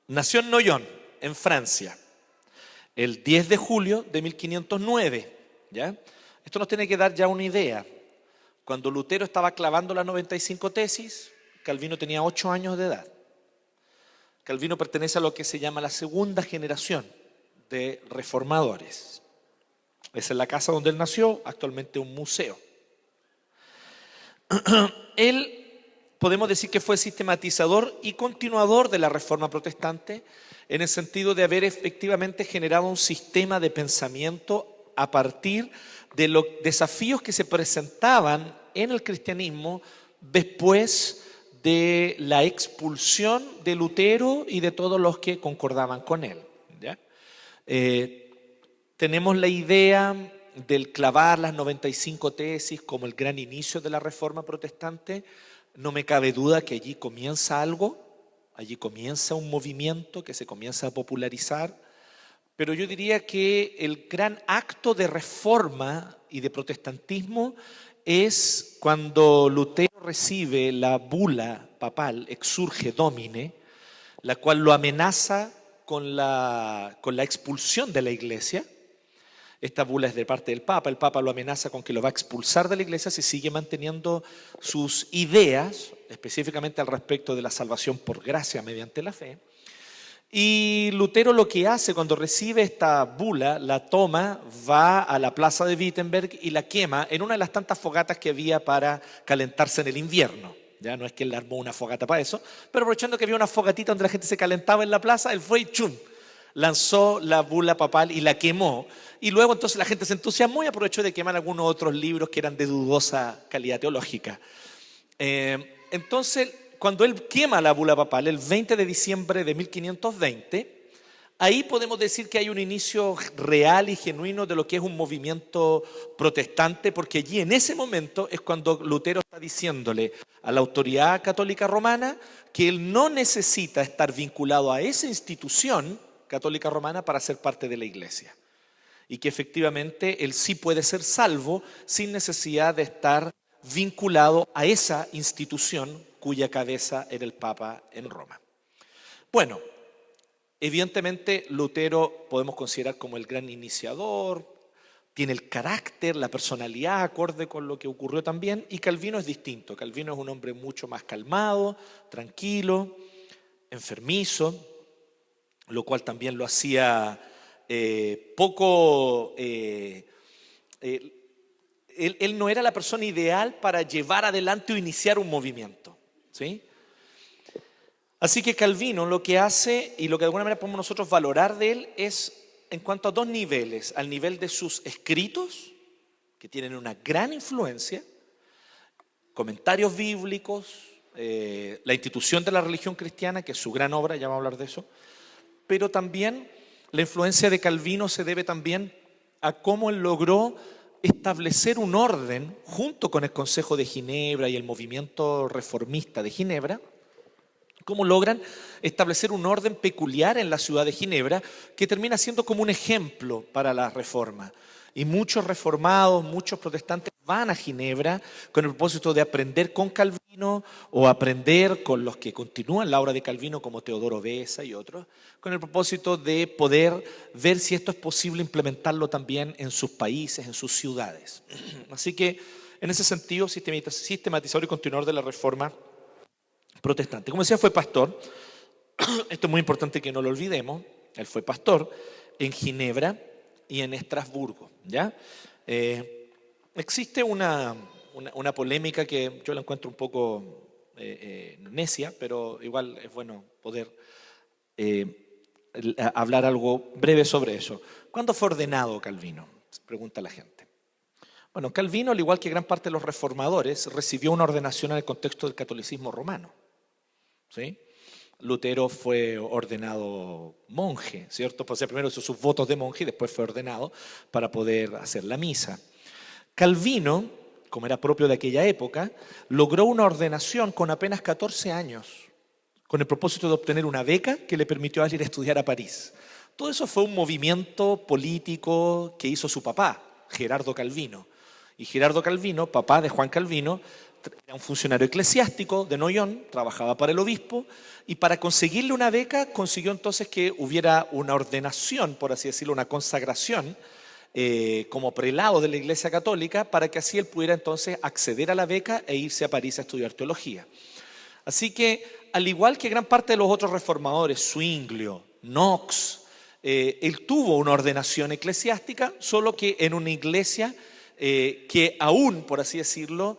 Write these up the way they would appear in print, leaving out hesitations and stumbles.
Nació en Noyon, en Francia, el 10 de julio de 1509. ¿Ya? Esto nos tiene que dar ya una idea. Cuando Lutero estaba clavando las 95 tesis, Calvino tenía 8 años de edad. Calvino pertenece a lo que se llama la segunda generación de reformadores. Esa es la casa donde él nació, actualmente un museo. Él, podemos decir que fue sistematizador y continuador de la Reforma Protestante, en el sentido de haber efectivamente generado un sistema de pensamiento a partir de los desafíos que se presentaban en el cristianismo después de la expulsión de Lutero y de todos los que concordaban con él. ¿Ya? Tenemos la idea del clavar las 95 tesis como el gran inicio de la Reforma Protestante. No me cabe duda que allí comienza algo, allí comienza un movimiento que se comienza a popularizar, pero yo diría que el gran acto de reforma y de protestantismo es cuando Lutero recibe la bula papal Exsurge Domine, la cual lo amenaza con la expulsión de la iglesia. Esta bula es de parte del Papa. El Papa lo amenaza con que lo va a expulsar de la iglesia si sigue manteniendo sus ideas, específicamente al respecto de la salvación por gracia mediante la fe. Y Lutero lo que hace cuando recibe esta bula, la toma, va a la plaza de Wittenberg y la quema en una de las tantas fogatas que había para calentarse en el invierno. Ya no es que él armó una fogata para eso, pero aprovechando que había una fogatita donde la gente se calentaba en la plaza, él fue y ¡chum!, lanzó la bula papal y la quemó. Y luego entonces la gente se entusiasmó y aprovechó de quemar algunos otros libros que eran de dudosa calidad teológica. Entonces, cuando él quema la bula papal el 20 de diciembre de 1520, ahí podemos decir que hay un inicio real y genuino de lo que es un movimiento protestante, porque allí en ese momento es cuando Lutero está diciéndole a la autoridad católica romana que él no necesita estar vinculado a esa institución católica romana para ser parte de la iglesia. Y que efectivamente él sí puede ser salvo sin necesidad de estar vinculado a esa institución cuya cabeza era el Papa en Roma. Bueno, evidentemente Lutero podemos considerar como el gran iniciador, tiene el carácter, la personalidad acorde con lo que ocurrió también, y Calvino es distinto. Calvino es un hombre mucho más calmado, tranquilo, enfermizo, lo cual también lo hacía poco... Él no era la persona ideal para llevar adelante o iniciar un movimiento, ¿sí? Así que Calvino lo que hace, y lo que de alguna manera podemos nosotros valorar de él, es en cuanto a dos niveles: al nivel de sus escritos, que tienen una gran influencia, comentarios bíblicos, la institución de la religión cristiana, que es su gran obra, ya vamos a hablar de eso, pero también la influencia de Calvino se debe también a cómo él logró establecer un orden junto con el Consejo de Ginebra y el movimiento reformista de Ginebra, cómo logran establecer un orden peculiar en la ciudad de Ginebra que termina siendo como un ejemplo para la reforma. Y muchos reformados, muchos protestantes van a Ginebra con el propósito de aprender con Calvino o aprender con los que continúan la obra de Calvino como Teodoro Beza y otros, con el propósito de poder ver si esto es posible implementarlo también en sus países, en sus ciudades. Así que en ese sentido, sistematizador y continuador de la reforma protestante. Como decía, fue pastor. Esto es muy importante que no lo olvidemos. Él fue pastor en Ginebra y en Estrasburgo, ¿ya? Existe una polémica que yo la encuentro un poco necia, pero igual es bueno poder hablar algo breve sobre eso. ¿Cuándo fue ordenado Calvino?, pregunta la gente. Bueno, Calvino, al igual que gran parte de los reformadores, recibió una ordenación en el contexto del catolicismo romano, ¿sí? Lutero fue ordenado monje, ¿cierto? Pues primero hizo sus votos de monje y después fue ordenado para poder hacer la misa. Calvino, como era propio de aquella época, logró una ordenación con apenas 14 años, con el propósito de obtener una beca que le permitió ir a estudiar a París. Todo eso fue un movimiento político que hizo su papá, Gerardo Calvino. Y Gerardo Calvino, papá de Juan Calvino, era un funcionario eclesiástico de Noyon, trabajaba para el obispo, y para conseguirle una beca consiguió entonces que hubiera una ordenación, por así decirlo, una consagración como prelado de la Iglesia Católica, para que así él pudiera entonces acceder a la beca e irse a París a estudiar teología. Así que, al igual que gran parte de los otros reformadores, Zwinglio, Knox, él tuvo una ordenación eclesiástica, solo que en una iglesia que aún, por así decirlo,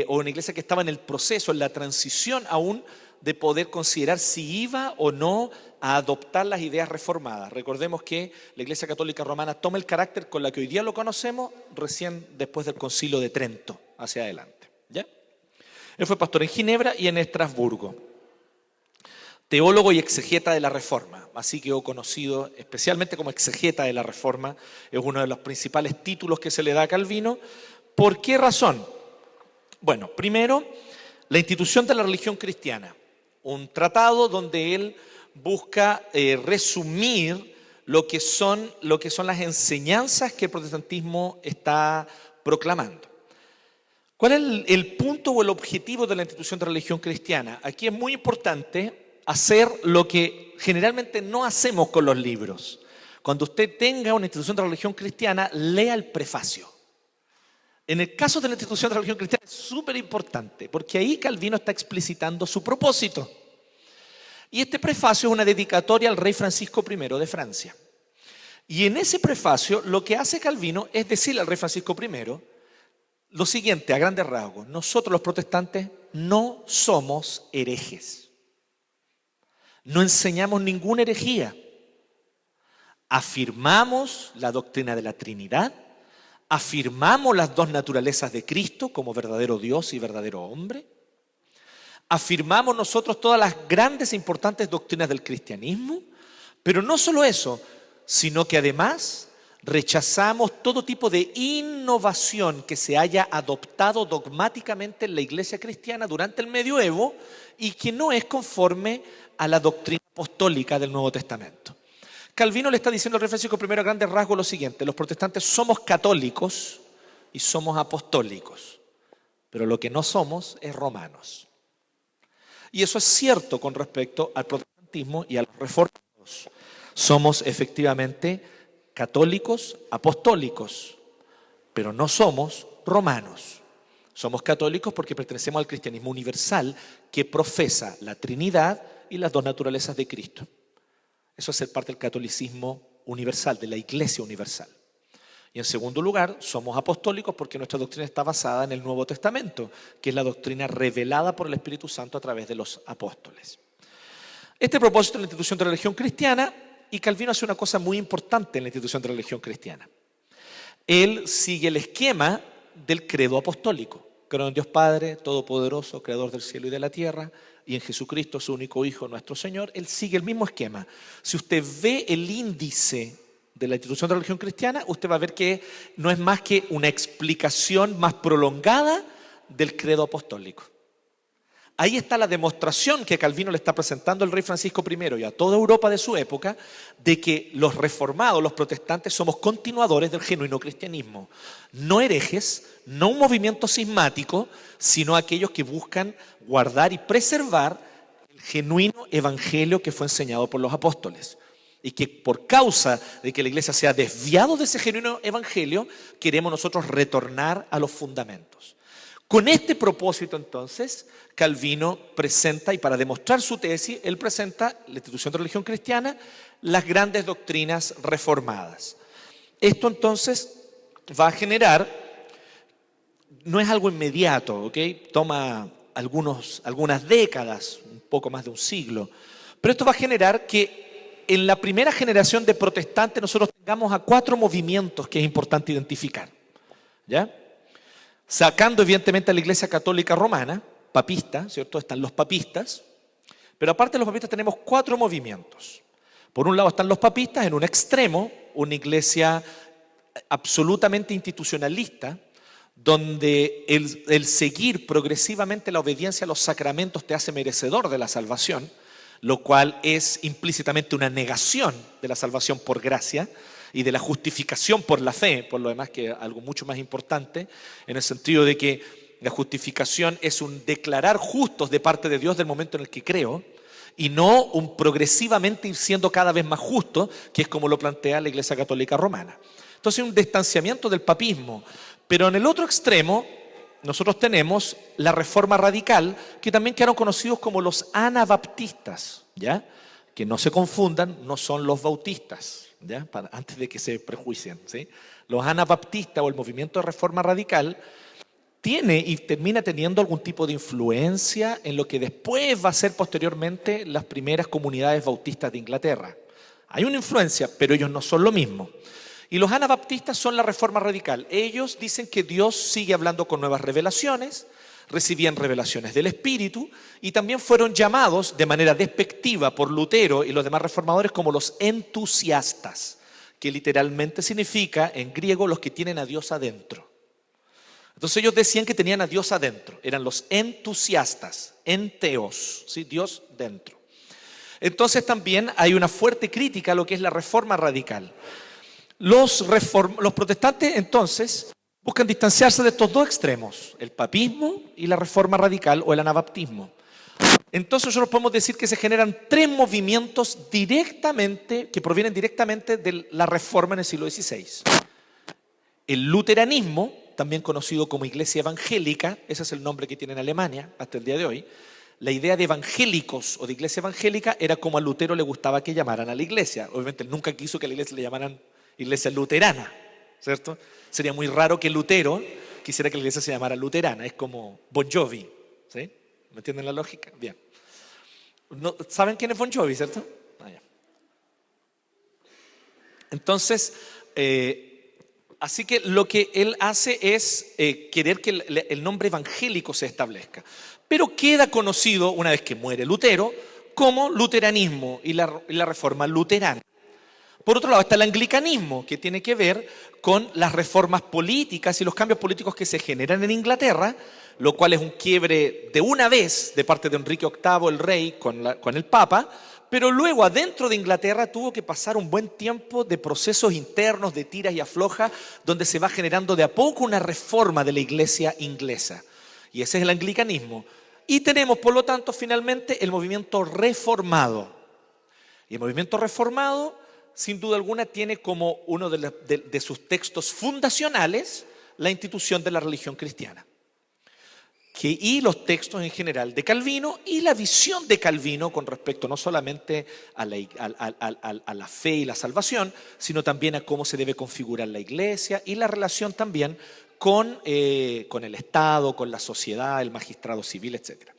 o una iglesia que estaba en el proceso, en la transición aún de poder considerar si iba o no a adoptar las ideas reformadas. Recordemos que la Iglesia Católica Romana toma el carácter con la que hoy día lo conocemos recién después del Concilio de Trento, hacia adelante. ¿Ya? Él fue pastor en Ginebra y en Estrasburgo. Teólogo y exegeta de la Reforma, así quedó conocido especialmente como exegeta de la Reforma, es uno de los principales títulos que se le da a Calvino. ¿Por qué razón? Bueno, primero, la institución de la religión cristiana, un tratado donde él busca resumir lo que son las enseñanzas que el protestantismo está proclamando. ¿Cuál es el punto o el objetivo de la institución de la religión cristiana? Aquí es muy importante hacer lo que generalmente no hacemos con los libros. Cuando usted tenga una institución de religión cristiana, lea el prefacio. En el caso de la institución de religión cristiana es súper importante, porque ahí Calvino está explicitando su propósito. Y este prefacio es una dedicatoria al rey Francisco I de Francia. Y en ese prefacio lo que hace Calvino es decirle al rey Francisco I lo siguiente, a grandes rasgos: nosotros los protestantes no somos herejes. No enseñamos ninguna herejía. Afirmamos la doctrina de la Trinidad, afirmamos las dos naturalezas de Cristo como verdadero Dios y verdadero hombre, afirmamos nosotros todas las grandes e importantes doctrinas del cristianismo, pero no solo eso, sino que además rechazamos todo tipo de innovación que se haya adoptado dogmáticamente en la iglesia cristiana durante el medioevo y que no es conforme a la doctrina apostólica del Nuevo Testamento. Calvino le está diciendo al rey Francisco I a grandes rasgos lo siguiente: los protestantes somos católicos y somos apostólicos, pero lo que no somos es romanos. Y eso es cierto con respecto al protestantismo y a los reformados. Somos efectivamente católicos, apostólicos, pero no somos romanos. Somos católicos porque pertenecemos al cristianismo universal que profesa la Trinidad y las dos naturalezas de Cristo. Eso es ser parte del catolicismo universal, de la Iglesia universal. Y en segundo lugar, somos apostólicos porque nuestra doctrina está basada en el Nuevo Testamento, que es la doctrina revelada por el Espíritu Santo a través de los apóstoles. Este propósito es la institución de la religión cristiana, y Calvino hace una cosa muy importante en la institución de la religión cristiana. Él sigue el esquema del credo apostólico. Creo en Dios Padre, Todopoderoso, Creador del cielo y de la tierra, y en Jesucristo, su único Hijo, nuestro Señor. Él sigue el mismo esquema. Si usted ve el índice de la institución de la religión cristiana, usted va a ver que no es más que una explicación más prolongada del credo apostólico. Ahí está la demostración que Calvino le está presentando al rey Francisco I y a toda Europa de su época de que los reformados, los protestantes, somos continuadores del genuino cristianismo. No herejes, no un movimiento cismático, sino aquellos que buscan guardar y preservar el genuino evangelio que fue enseñado por los apóstoles. Y que por causa de que la iglesia se ha desviado de ese genuino evangelio, queremos nosotros retornar a los fundamentos. Con este propósito, entonces, Calvino presenta, y para demostrar su tesis, él presenta la institución de religión cristiana, las grandes doctrinas reformadas. Esto, entonces, va a generar, no es algo inmediato, ¿ok? Toma algunas décadas, un poco más de un siglo, pero esto va a generar que en la primera generación de protestantes nosotros tengamos a 4 movimientos que es importante identificar, ¿ya? Sacando evidentemente a la Iglesia Católica Romana, papista, ¿cierto? Están los papistas, pero aparte de los papistas tenemos 4 movimientos. Por un lado están los papistas, en un extremo, una iglesia absolutamente institucionalista, donde el seguir progresivamente la obediencia a los sacramentos te hace merecedor de la salvación, lo cual es implícitamente una negación de la salvación por gracia y de la justificación por la fe, por lo demás que es algo mucho más importante, en el sentido de que la justificación es un declarar justos de parte de Dios del momento en el que creo, y no un progresivamente ir siendo cada vez más justo, que es como lo plantea la Iglesia Católica Romana. Entonces, un distanciamiento del papismo. Pero en el otro extremo, nosotros tenemos la Reforma Radical, que también quedaron conocidos como los anabaptistas, ¿ya? Que no se confundan, no son los bautistas, ¿ya? Antes de que se prejuicien, ¿sí? Los anabaptistas o el movimiento de Reforma Radical tiene y termina teniendo algún tipo de influencia en lo que después va a ser posteriormente las primeras comunidades bautistas de Inglaterra. Hay una influencia, pero ellos no son lo mismo. Y los anabaptistas son la Reforma Radical. Ellos dicen que Dios sigue hablando con nuevas revelaciones, recibían revelaciones del Espíritu y también fueron llamados de manera despectiva por Lutero y los demás reformadores como los entusiastas, que literalmente significa en griego los que tienen a Dios adentro. Entonces ellos decían que tenían a Dios adentro, eran los entusiastas, enteos, ¿sí? Dios dentro. Entonces también hay una fuerte crítica a lo que es la Reforma Radical. Los protestantes entonces buscan distanciarse de estos dos extremos, el papismo y la Reforma Radical o el anabaptismo. Entonces nosotros podemos decir que se generan tres movimientos que provienen directamente de la Reforma en el siglo XVI. El luteranismo, también conocido como Iglesia Evangélica, ese es el nombre que tiene en Alemania hasta el día de hoy. La idea de evangélicos o de iglesia evangélica era como a Lutero le gustaba que llamaran a la iglesia. Obviamente él nunca quiso que a la iglesia le llamaran iglesia luterana, ¿cierto? Sería muy raro que Lutero quisiera que la iglesia se llamara luterana, es como Bon Jovi, ¿sí? ¿Me entienden la lógica? Bien. No, ¿saben quién es Bon Jovi, cierto? Ya. Entonces, así que lo que él hace es querer que el nombre evangélico se establezca. Pero queda conocido, una vez que muere Lutero, como luteranismo y la reforma luterana. Por otro lado está el anglicanismo, que tiene que ver con las reformas políticas y los cambios políticos que se generan en Inglaterra, lo cual es un quiebre de una vez de parte de Enrique VIII, el rey, con el Papa, pero luego adentro de Inglaterra tuvo que pasar un buen tiempo de procesos internos, de tiras y aflojas, donde se va generando de a poco una reforma de la iglesia inglesa. Y ese es el anglicanismo. Y tenemos, por lo tanto, finalmente el movimiento reformado. Y el movimiento reformado, sin duda alguna, tiene como uno de sus textos fundacionales la institución de la religión cristiana. Y los textos en general de Calvino y la visión de Calvino con respecto no solamente a la fe y la salvación, sino también a cómo se debe configurar la iglesia y la relación también con el Estado, con la sociedad, el magistrado civil, etc.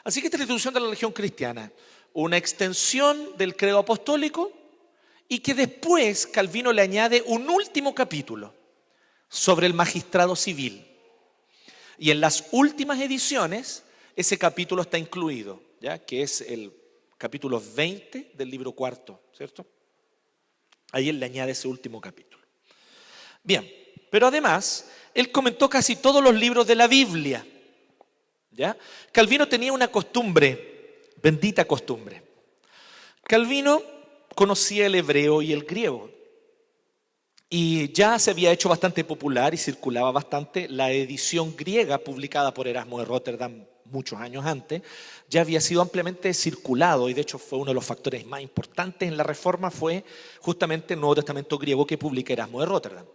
Así que esta es la institución de la religión cristiana, una extensión del credo apostólico y que después Calvino le añade un último capítulo sobre el magistrado civil. Y en las últimas ediciones ese capítulo está incluido, ¿ya? Que es el capítulo 20 del libro cuarto, ¿cierto? Ahí él le añade ese último capítulo. Bien, pero además él comentó casi todos los libros de la Biblia, ¿ya? Calvino tenía una costumbre, bendita costumbre. Calvino conocía el hebreo y el griego. Y ya se había hecho bastante popular y circulaba bastante la edición griega publicada por Erasmo de Rotterdam muchos años antes. Ya había sido ampliamente circulado y de hecho fue uno de los factores más importantes en la Reforma, fue justamente el Nuevo Testamento griego que publica Erasmo de Rotterdam,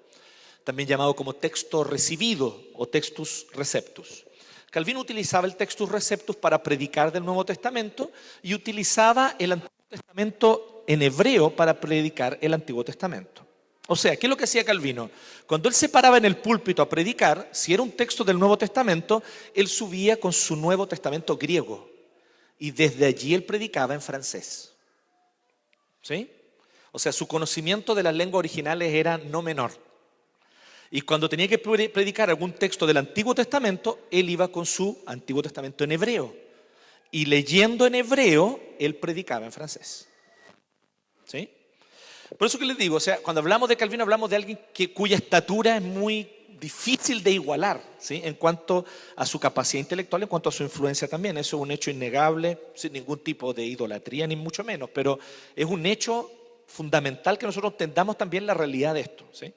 también llamado como texto recibido o textus receptus. Calvino utilizaba el textus receptus para predicar del Nuevo Testamento y utilizaba el Antiguo Testamento en hebreo para predicar el Antiguo Testamento. O sea, ¿qué es lo que hacía Calvino? Cuando él se paraba en el púlpito a predicar, si era un texto del Nuevo Testamento, él subía con su Nuevo Testamento griego y desde allí él predicaba en francés. ¿Sí? O sea, su conocimiento de las lenguas originales era no menor. Y cuando tenía que predicar algún texto del Antiguo Testamento, él iba con su Antiguo Testamento en hebreo. Y leyendo en hebreo, él predicaba en francés. ¿Sí? Por eso que les digo, o sea, cuando hablamos de Calvino hablamos de alguien cuya estatura es muy difícil de igualar, ¿sí? En cuanto a su capacidad intelectual, en cuanto a su influencia también. Eso es un hecho innegable, sin ningún tipo de idolatría, ni mucho menos, pero es un hecho fundamental que nosotros entendamos también la realidad de esto, ¿sí?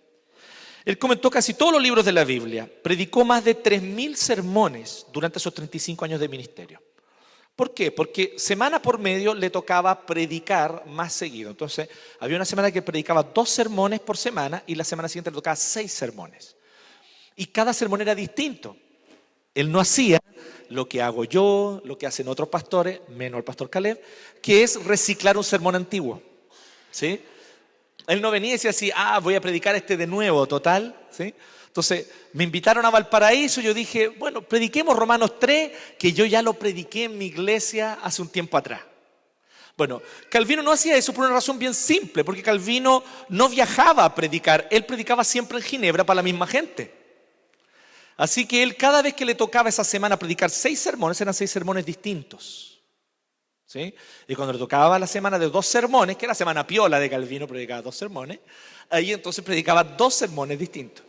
Él comentó casi todos los libros de la Biblia, predicó más de 3.000 sermones durante esos 35 años de ministerio. ¿Por qué? Porque semana por medio le tocaba predicar más seguido. Entonces, había una semana que predicaba 2 sermones por semana y la semana siguiente le tocaba 6 sermones. Y cada sermón era distinto. Él no hacía lo que hago yo, lo que hacen otros pastores, menos el pastor Caleb, que es reciclar un sermón antiguo. ¿Sí? Él no venía y decía así, voy a predicar este de nuevo, total. ¿Sí? Entonces, me invitaron a Valparaíso, yo dije, bueno, prediquemos Romanos 3, que yo ya lo prediqué en mi iglesia hace un tiempo atrás. Bueno, Calvino no hacía eso por una razón bien simple, porque Calvino no viajaba a predicar, él predicaba siempre en Ginebra para la misma gente. Así que él, cada vez que le tocaba esa semana predicar 6 sermones, eran 6 sermones distintos. ¿Sí? Y cuando le tocaba la semana de 2 sermones, que era la semana piola de Calvino, predicaba 2 sermones, ahí entonces predicaba 2 sermones distintos.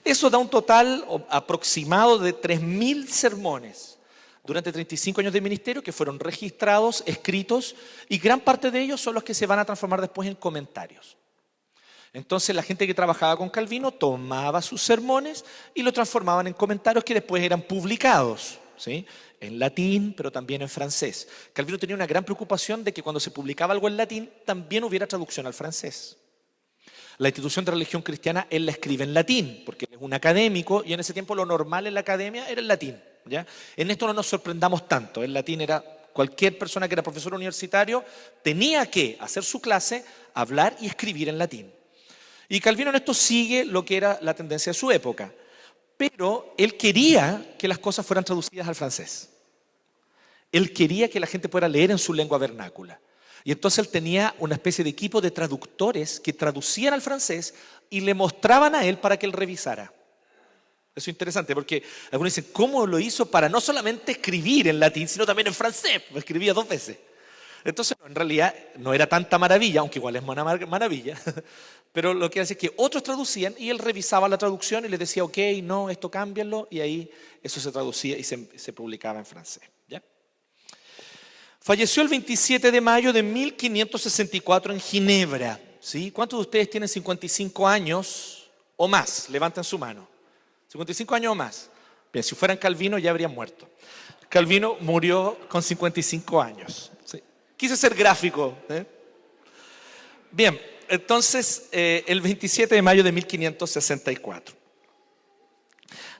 Eso da un total aproximado de 3.000 sermones durante 35 años de ministerio que fueron registrados, escritos, y gran parte de ellos son los que se van a transformar después en comentarios. Entonces la gente que trabajaba con Calvino tomaba sus sermones y lo transformaban en comentarios que después eran publicados, ¿sí? En latín, pero también en francés. Calvino tenía una gran preocupación de que cuando se publicaba algo en latín, también hubiera traducción al francés. La institución de religión cristiana, él la escribe en latín, porque él es un académico y en ese tiempo lo normal en la academia era el latín. ¿Ya? En esto no nos sorprendamos tanto. El latín era, cualquier persona que era profesor universitario tenía que hacer su clase, hablar y escribir en latín. Y Calvino en esto sigue lo que era la tendencia de su época. Pero él quería que las cosas fueran traducidas al francés. Él quería que la gente pudiera leer en su lengua vernácula. Y entonces él tenía una especie de equipo de traductores que traducían al francés y le mostraban a él para que él revisara. Eso es interesante porque algunos dicen, ¿cómo lo hizo para no solamente escribir en latín, sino también en francés? Pues escribía 2 veces. Entonces, en realidad, no era tanta maravilla, aunque igual es una maravilla, pero lo que hace es que otros traducían y él revisaba la traducción y les decía, ok, no, esto cámbianlo, y ahí eso se traducía y se publicaba en francés. ¿Ya? Falleció el 27 de mayo de 1564 en Ginebra. ¿Sí? ¿Cuántos de ustedes tienen 55 años o más? Levanten su mano. 55 años o más. Bien, si fueran Calvino ya habrían muerto. Calvino murió con 55 años. ¿Sí? Quise ser gráfico. Bien, entonces el 27 de mayo de 1564.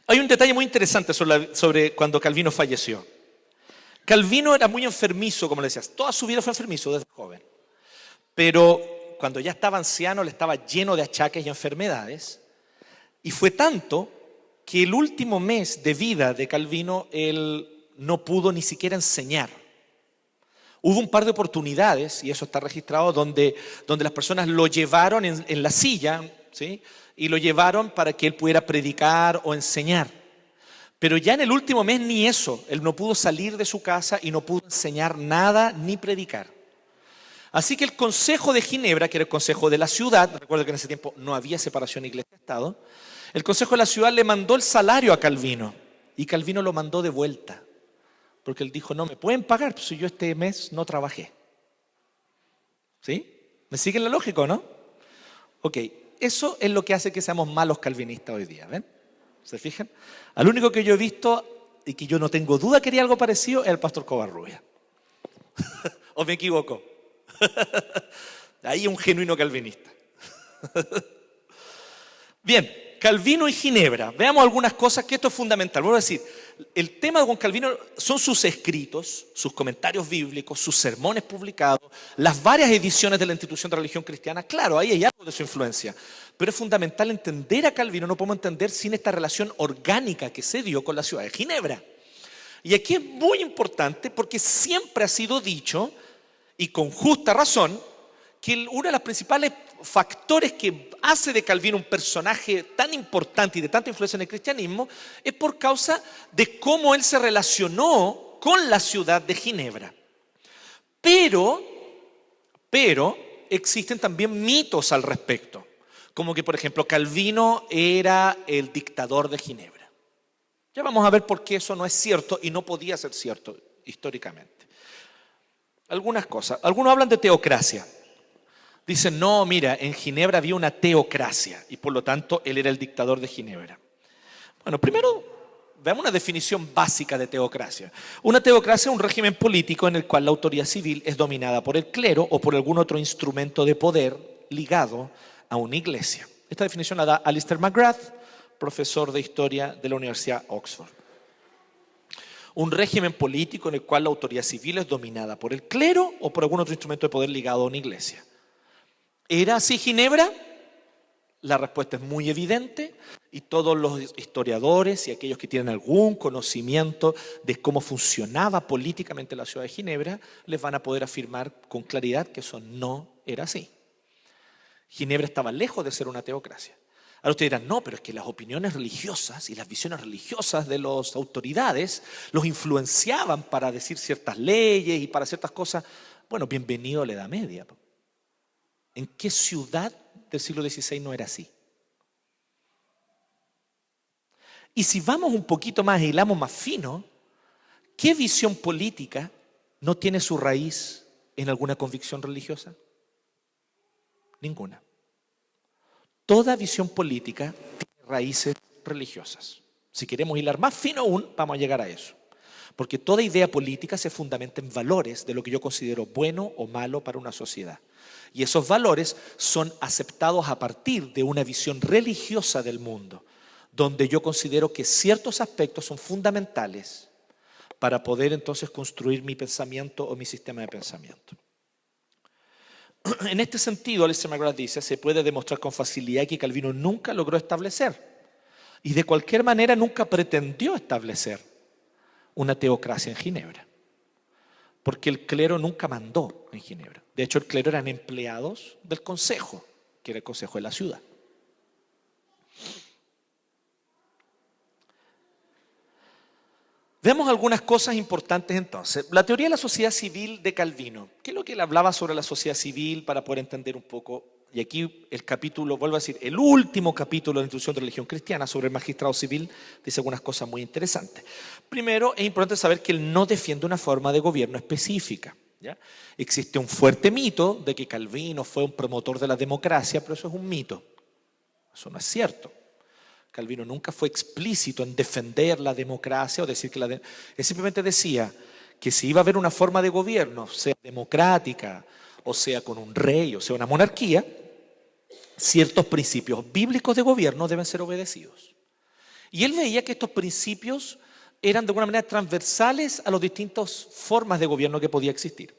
Hay un detalle muy interesante sobre cuando Calvino falleció. Calvino era muy enfermizo, como le decías. Toda su vida fue enfermizo desde joven. Pero cuando ya estaba anciano, le estaba lleno de achaques y enfermedades. Y fue tanto que el último mes de vida de Calvino, él no pudo ni siquiera enseñar. Hubo un par de oportunidades, y eso está registrado, donde las personas lo llevaron en la silla, ¿sí? Y lo llevaron para que él pudiera predicar o enseñar. Pero ya en el último mes ni eso, él no pudo salir de su casa y no pudo enseñar nada ni predicar. Así que el Consejo de Ginebra, que era el consejo de la ciudad, recuerdo que en ese tiempo no había separación iglesia-estado, el consejo de la ciudad le mandó el salario a Calvino y Calvino lo mandó de vuelta, porque él dijo, no me pueden pagar pues, si yo este mes no trabajé. ¿Sí? ¿Me siguen la lógica o no? Ok, eso es lo que hace que seamos malos calvinistas hoy día, ¿ven? ¿Se fijan? Al único que yo he visto y que yo no tengo duda que haría algo parecido es el pastor Covarrubia. ¿O me equivoco? Ahí un genuino calvinista. Bien, Calvino y Ginebra. Veamos algunas cosas que esto es fundamental. Vuelvo a decir, el tema con Calvino son sus escritos, sus comentarios bíblicos, sus sermones publicados, las varias ediciones de la institución de religión cristiana. Claro, ahí hay algo de su influencia. Pero es fundamental entender a Calvino, no podemos entender sin esta relación orgánica que se dio con la ciudad de Ginebra. Y aquí es muy importante porque siempre ha sido dicho, y con justa razón, que uno de los principales factores que hace de Calvino un personaje tan importante y de tanta influencia en el cristianismo es por causa de cómo él se relacionó con la ciudad de Ginebra. Pero existen también mitos al respecto. Como que, por ejemplo, Calvino era el dictador de Ginebra. Ya vamos a ver por qué eso no es cierto y no podía ser cierto históricamente. Algunas cosas. Algunos hablan de teocracia. Dicen, no, mira, en Ginebra había una teocracia y por lo tanto él era el dictador de Ginebra. Bueno, primero veamos una definición básica de teocracia. Una teocracia es un régimen político en el cual la autoridad civil es dominada por el clero o por algún otro instrumento de poder ligado a una iglesia. Esta definición la da Alistair McGrath, profesor de historia de la Universidad Oxford. Un régimen político en el cual la autoridad civil es dominada por el clero o por algún otro instrumento de poder ligado a una iglesia. ¿Era así Ginebra? La respuesta es muy evidente y todos los historiadores y aquellos que tienen algún conocimiento de cómo funcionaba políticamente la ciudad de Ginebra les van a poder afirmar con claridad que eso no era así. Ginebra estaba lejos de ser una teocracia. Ahora ustedes dirán, no, pero es que las opiniones religiosas y las visiones religiosas de las autoridades los influenciaban para decir ciertas leyes y para ciertas cosas. Bueno, bienvenido a la Edad Media. ¿En qué ciudad del siglo XVI no era así? Y si vamos un poquito más e hilamos más fino, ¿qué visión política no tiene su raíz en alguna convicción religiosa? Ninguna. Toda visión política tiene raíces religiosas. Si queremos hilar más fino aún, vamos a llegar a eso. Porque toda idea política se fundamenta en valores de lo que yo considero bueno o malo para una sociedad. Y esos valores son aceptados a partir de una visión religiosa del mundo, donde yo considero que ciertos aspectos son fundamentales para poder entonces construir mi pensamiento o mi sistema de pensamiento. En este sentido, Alistair McGrath dice, se puede demostrar con facilidad que Calvino nunca logró establecer y de cualquier manera nunca pretendió establecer una teocracia en Ginebra. Porque el clero nunca mandó en Ginebra. De hecho, el clero eran empleados del consejo, que era el consejo de la ciudad. Veamos algunas cosas importantes entonces. La teoría de la sociedad civil de Calvino. ¿Qué es lo que él hablaba sobre la sociedad civil para poder entender un poco? Y aquí el capítulo, vuelvo a decir, el último capítulo de la Introducción de Religión Cristiana sobre el magistrado civil dice algunas cosas muy interesantes. Primero, es importante saber que él no defiende una forma de gobierno específica, ¿ya? Existe un fuerte mito de que Calvino fue un promotor de la democracia, pero eso es un mito. Eso no es cierto. Calvino nunca fue explícito en defender la democracia o decir que él simplemente decía que si iba a haber una forma de gobierno, sea democrática, o sea con un rey, o sea una monarquía, ciertos principios bíblicos de gobierno deben ser obedecidos. Y él veía que estos principios eran de alguna manera transversales a las distintas formas de gobierno que podía existir.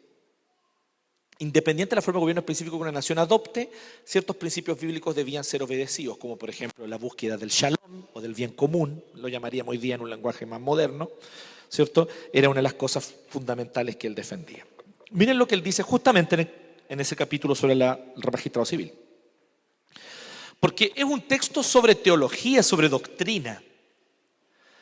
Independiente de la forma de gobierno específico que una nación adopte, ciertos principios bíblicos debían ser obedecidos, como por ejemplo la búsqueda del shalom o del bien común, lo llamaríamos hoy día en un lenguaje más moderno, ¿cierto? Era una de las cosas fundamentales que él defendía. Miren lo que él dice justamente en ese capítulo sobre el magistrado civil. Porque es un texto sobre teología, sobre doctrina.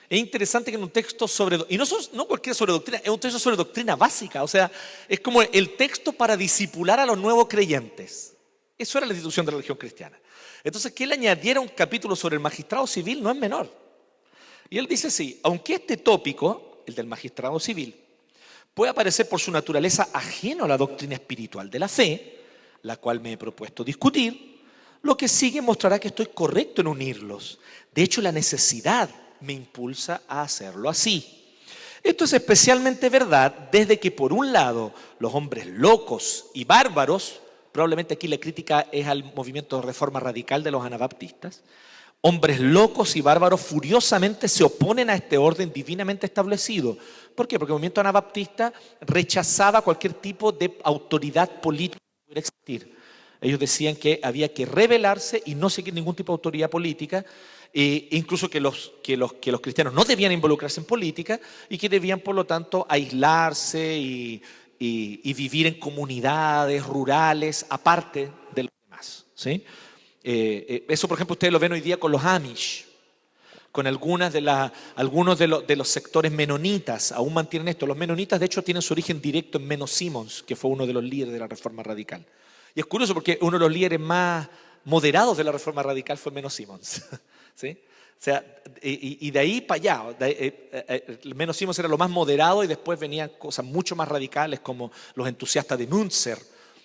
Es interesante que en un texto sobre, y no cualquier sobre doctrina, es un texto sobre doctrina básica, o sea, es como el texto para discipular a los nuevos creyentes. Eso era la institución de la religión cristiana. Entonces, que él añadiera un capítulo sobre el magistrado civil no es menor. Y él dice así, aunque este tópico, el del magistrado civil, puede parecer por su naturaleza ajeno a la doctrina espiritual de la fe, la cual me he propuesto discutir, lo que sigue mostrará que estoy correcto en unirlos. De hecho, la necesidad me impulsa a hacerlo así. Esto es especialmente verdad desde que, por un lado, los hombres locos y bárbaros, probablemente aquí la crítica es al movimiento de reforma radical de los anabaptistas, hombres locos y bárbaros furiosamente se oponen a este orden divinamente establecido. ¿Por qué? Porque el movimiento anabaptista rechazaba cualquier tipo de autoridad política que pudiera existir. Ellos decían que había que rebelarse y no seguir ningún tipo de autoridad política, incluso que los cristianos no debían involucrarse en política y que debían, por lo tanto, aislarse y vivir en comunidades rurales aparte de los demás, ¿sí? Eso, por ejemplo, ustedes lo ven hoy día con los Amish, con algunos de los sectores menonitas, aún mantienen esto. Los menonitas, de hecho, tienen su origen directo en Menno Simons, que fue uno de los líderes de la Reforma Radical. Y es curioso porque uno de los líderes más moderados de la Reforma Radical fue Menno Simons, ¿sí? O sea, y de ahí para allá, Menno Simons era lo más moderado y después venían cosas mucho más radicales como los entusiastas de Münzer,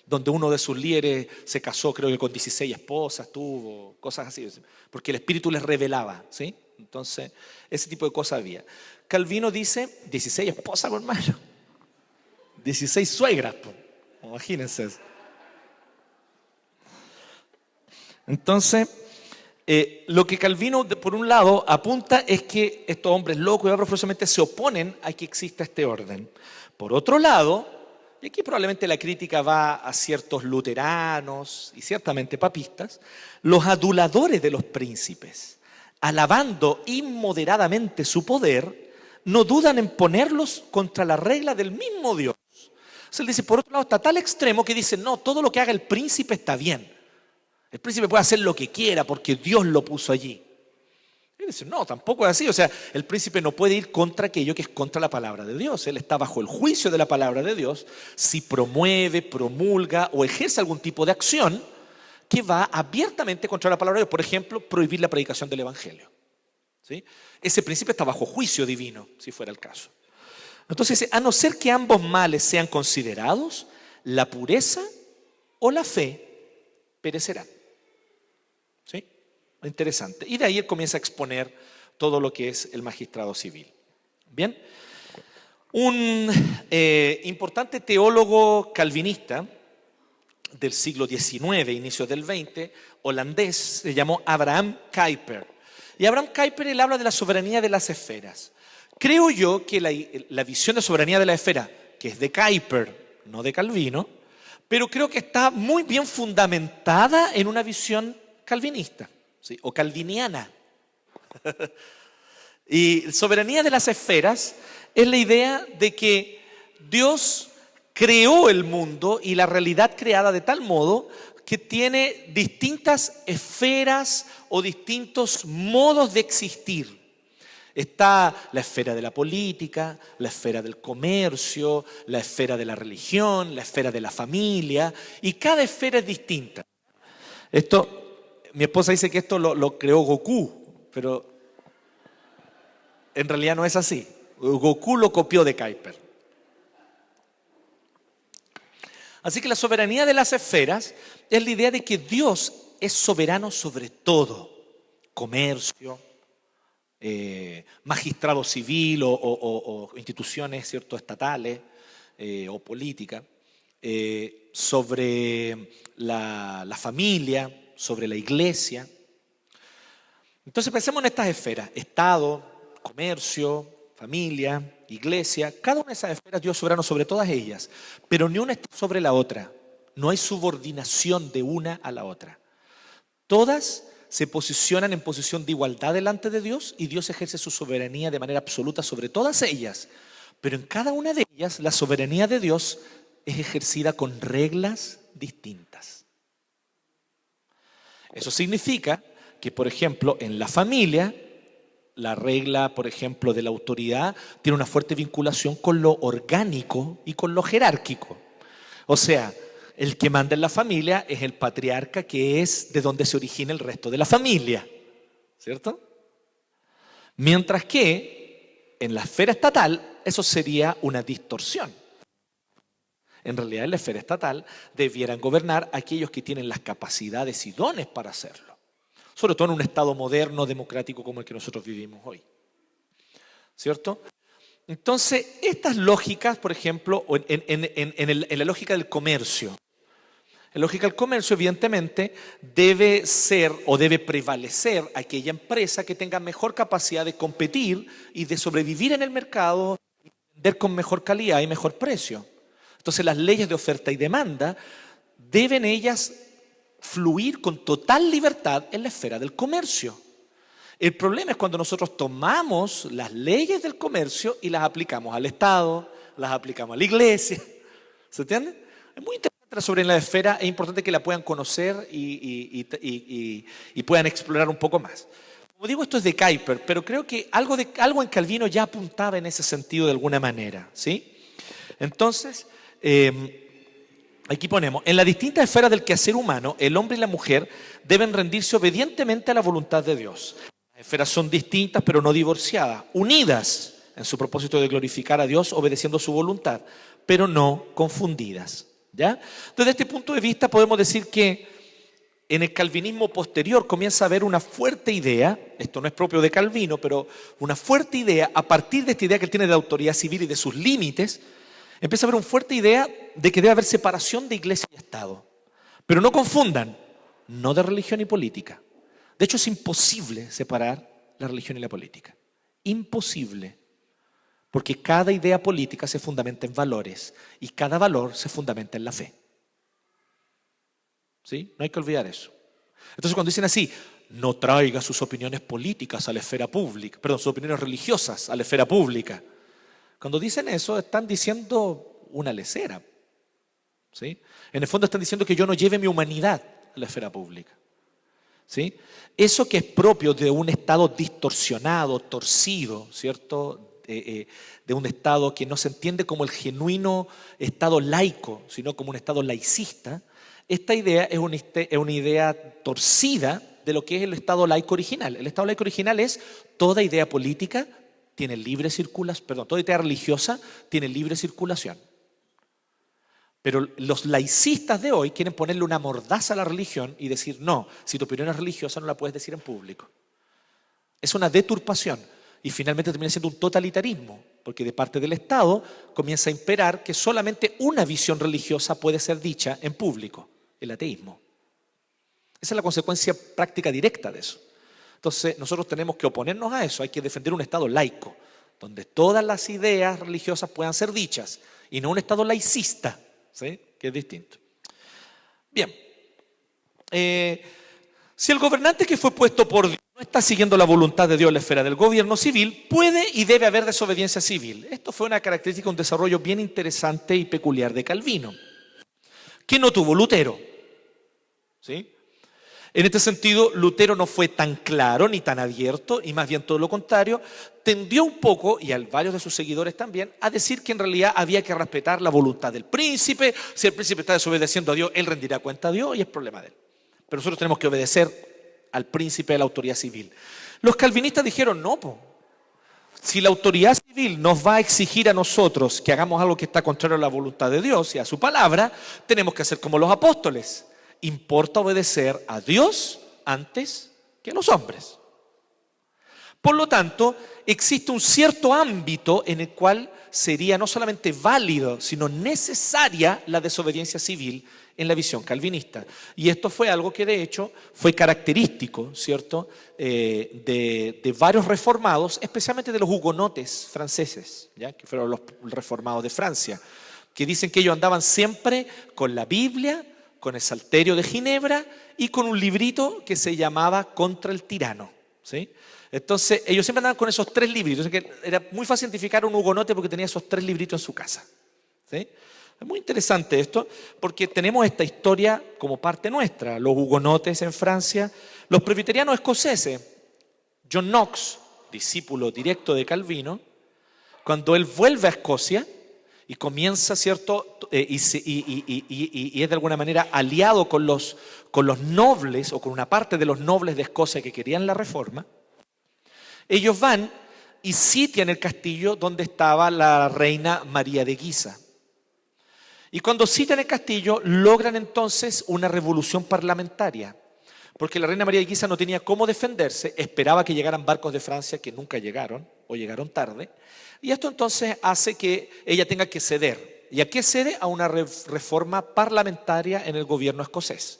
donde uno de sus líderes se casó, creo que con 16 esposas, tuvo cosas así, porque el Espíritu les revelaba, ¿sí? Entonces, ese tipo de cosas había. Calvino dice, 16 esposas, por hermano, 16 suegras, pues. Imagínense eso. Entonces, lo que Calvino, por un lado, apunta es que estos hombres locos y profusamente se oponen a que exista este orden. Por otro lado, y aquí probablemente la crítica va a ciertos luteranos y ciertamente papistas, los aduladores de los príncipes, alabando inmoderadamente su poder, no dudan en ponerlos contra la regla del mismo Dios. O sea, él dice, por otro lado, está a tal extremo que dice, no, todo lo que haga el príncipe está bien. El príncipe puede hacer lo que quiera porque Dios lo puso allí. Y dice, no, tampoco es así. O sea, el príncipe no puede ir contra aquello que es contra la palabra de Dios. Él está bajo el juicio de la palabra de Dios si promueve, promulga o ejerce algún tipo de acción que va abiertamente contra la palabra de Dios. Por ejemplo, prohibir la predicación del evangelio. ¿Sí? Ese príncipe está bajo juicio divino, si fuera el caso. Entonces dice, a no ser que ambos males sean considerados, la pureza o la fe perecerán. ¿Sí? Interesante. Y de ahí él comienza a exponer todo lo que es el magistrado civil. Bien. Un importante teólogo calvinista del siglo XIX, inicios del XX, holandés, se llamó Abraham Kuyper. Y Abraham Kuyper, él habla de la soberanía de las esferas. Creo yo que la visión de soberanía de la esfera, que es de Kuyper, no de Calvino, pero creo que está muy bien fundamentada en una visión calvinista, ¿sí? O calviniana. Y soberanía de las esferas es la idea de que Dios creó el mundo y la realidad creada de tal modo que tiene distintas esferas o distintos modos de existir. Está la esfera de la política, la esfera del comercio, la esfera de la religión, la esfera de la familia, y cada esfera es distinta. Mi esposa dice que esto lo creó Goku, pero en realidad no es así. Goku lo copió de Kuyper. Así que la soberanía de las esferas es la idea de que Dios es soberano sobre todo. Comercio, magistrado civil o instituciones, ¿cierto?, estatales o política, sobre la familia, sobre la iglesia. Entonces pensemos en estas esferas: Estado, comercio, familia, iglesia. Cada una de esas esferas Dios es soberano sobre todas ellas, pero ni una está sobre la otra. No hay subordinación de una a la otra. Todas se posicionan en posición de igualdad delante de Dios y Dios ejerce su soberanía de manera absoluta sobre todas ellas. Pero en cada una de ellas la soberanía de Dios es ejercida con reglas distintas. Eso significa que, por ejemplo, en la familia, la regla, por ejemplo, de la autoridad tiene una fuerte vinculación con lo orgánico y con lo jerárquico. O sea, el que manda en la familia es el patriarca, que es de donde se origina el resto de la familia, ¿cierto? Mientras que en la esfera estatal eso sería una distorsión. En realidad en la esfera estatal debieran gobernar aquellos que tienen las capacidades y dones para hacerlo. Sobre todo en un estado moderno, democrático como el que nosotros vivimos hoy. ¿Cierto? Entonces, estas lógicas, por ejemplo, en la lógica del comercio. En la lógica del comercio, evidentemente, debe ser o debe prevalecer aquella empresa que tenga mejor capacidad de competir y de sobrevivir en el mercado y vender con mejor calidad y mejor precio. Entonces, las leyes de oferta y demanda deben ellas fluir con total libertad en la esfera del comercio. El problema es cuando nosotros tomamos las leyes del comercio y las aplicamos al Estado, las aplicamos a la iglesia. ¿Se entiende? Es muy interesante la soberanía de la esfera, es importante que la puedan conocer y puedan explorar un poco más. Como digo, esto es de Kuyper, pero creo que algo en Calvino ya apuntaba en ese sentido de alguna manera, ¿sí? Entonces, aquí ponemos: en las distintas esferas del quehacer humano, el hombre y la mujer deben rendirse obedientemente a la voluntad de Dios. Las esferas son distintas, pero no divorciadas, unidas en su propósito de glorificar a Dios, obedeciendo su voluntad, pero no confundidas. ¿Ya? Desde este punto de vista podemos decir que en el calvinismo posterior comienza a haber una fuerte idea, esto no es propio de Calvino, pero una fuerte idea, a partir de esta idea que él tiene de autoridad civil y de sus límites, empieza a haber una fuerte idea de que debe haber separación de iglesia y Estado. Pero no confundan, no de religión y política. De hecho, es imposible separar la religión y la política. Imposible. Porque cada idea política se fundamenta en valores y cada valor se fundamenta en la fe. ¿Sí? No hay que olvidar eso. Entonces, cuando dicen así, no traiga sus opiniones políticas a la esfera pública, perdón, sus opiniones religiosas a la esfera pública. Cuando dicen eso, están diciendo una lesera. ¿Sí? En el fondo están diciendo que yo no lleve mi humanidad a la esfera pública. ¿Sí? Eso que es propio de un Estado distorsionado, torcido, ¿cierto? De un Estado que no se entiende como el genuino Estado laico, sino como un Estado laicista. Esta idea es una idea torcida de lo que es el Estado laico original. El Estado laico original es toda idea política tiene libre circulación, perdón, toda idea religiosa tiene libre circulación. Pero los laicistas de hoy quieren ponerle una mordaza a la religión y decir, no, si tu opinión es religiosa no la puedes decir en público. Es una deturpación y finalmente termina siendo un totalitarismo, porque de parte del Estado comienza a imperar que solamente una visión religiosa puede ser dicha en público, el ateísmo. Esa es la consecuencia práctica directa de eso. Entonces nosotros tenemos que oponernos a eso, hay que defender un Estado laico, donde todas las ideas religiosas puedan ser dichas, y no un Estado laicista, ¿sí? Que es distinto. Bien, si el gobernante que fue puesto por Dios no está siguiendo la voluntad de Dios en la esfera del gobierno civil, puede y debe haber desobediencia civil. Esto fue una característica, un desarrollo bien interesante y peculiar de Calvino, que no tuvo Lutero. ¿Sí? En este sentido, Lutero no fue tan claro ni tan abierto, y más bien todo lo contrario, tendió un poco, y a varios de sus seguidores también, a decir que en realidad había que respetar la voluntad del príncipe. Si el príncipe está desobedeciendo a Dios, él rendirá cuenta a Dios y es problema de él. Pero nosotros tenemos que obedecer al príncipe de la autoridad civil. Los calvinistas dijeron, no, si la autoridad civil nos va a exigir a nosotros que hagamos algo que está contrario a la voluntad de Dios y a su palabra, tenemos que hacer como los apóstoles. Importa obedecer a Dios antes que a los hombres. Por lo tanto, existe un cierto ámbito en el cual sería no solamente válido, sino necesaria la desobediencia civil en la visión calvinista. Y esto fue algo que de hecho fue característico, ¿cierto?, de varios reformados, especialmente de los hugonotes franceses, ¿ya?, que fueron los reformados de Francia, que dicen que ellos andaban siempre con la Biblia, con el Salterio de Ginebra y con un librito que se llamaba Contra el Tirano, ¿sí? Entonces, ellos siempre andaban con esos tres libritos. Que era muy fácil identificar a un hugonote porque tenía esos tres libritos en su casa, ¿sí? Es muy interesante esto porque tenemos esta historia como parte nuestra. Los hugonotes en Francia, los presbiterianos escoceses. John Knox, discípulo directo de Calvino, cuando él vuelve a Escocia y comienza, ¿cierto?, y es de alguna manera aliado con los nobles o con una parte de los nobles de Escocia que querían la reforma, ellos van y sitian el castillo donde estaba la reina María de Guisa. Y cuando sitian el castillo, logran entonces una revolución parlamentaria, porque la reina María de Guisa no tenía cómo defenderse, esperaba que llegaran barcos de Francia que nunca llegaron o llegaron tarde, y esto entonces hace que ella tenga que ceder. ¿Y a qué cede? A una reforma parlamentaria en el gobierno escocés.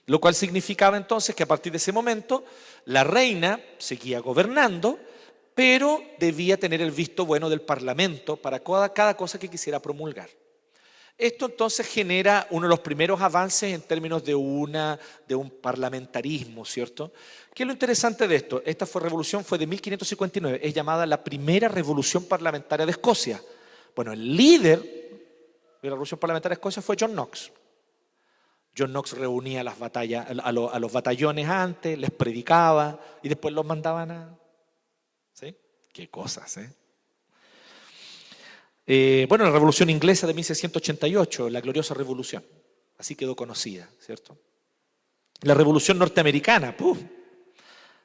Lo cual significaba entonces que a partir de ese momento la reina seguía gobernando, pero debía tener el visto bueno del parlamento para cada cosa que quisiera promulgar. Esto entonces genera uno de los primeros avances en términos de un parlamentarismo, ¿cierto? ¿Qué es lo interesante de esto? Esta revolución fue de 1559, es llamada la primera revolución parlamentaria de Escocia. Bueno, el líder de la revolución parlamentaria de Escocia fue John Knox. John Knox reunía a los batallones antes, les predicaba y después los mandaban a... ¿Sí? Qué cosas, ¿eh? Bueno, la Revolución Inglesa de 1688, la gloriosa revolución, así quedó conocida, ¿cierto? La Revolución Norteamericana,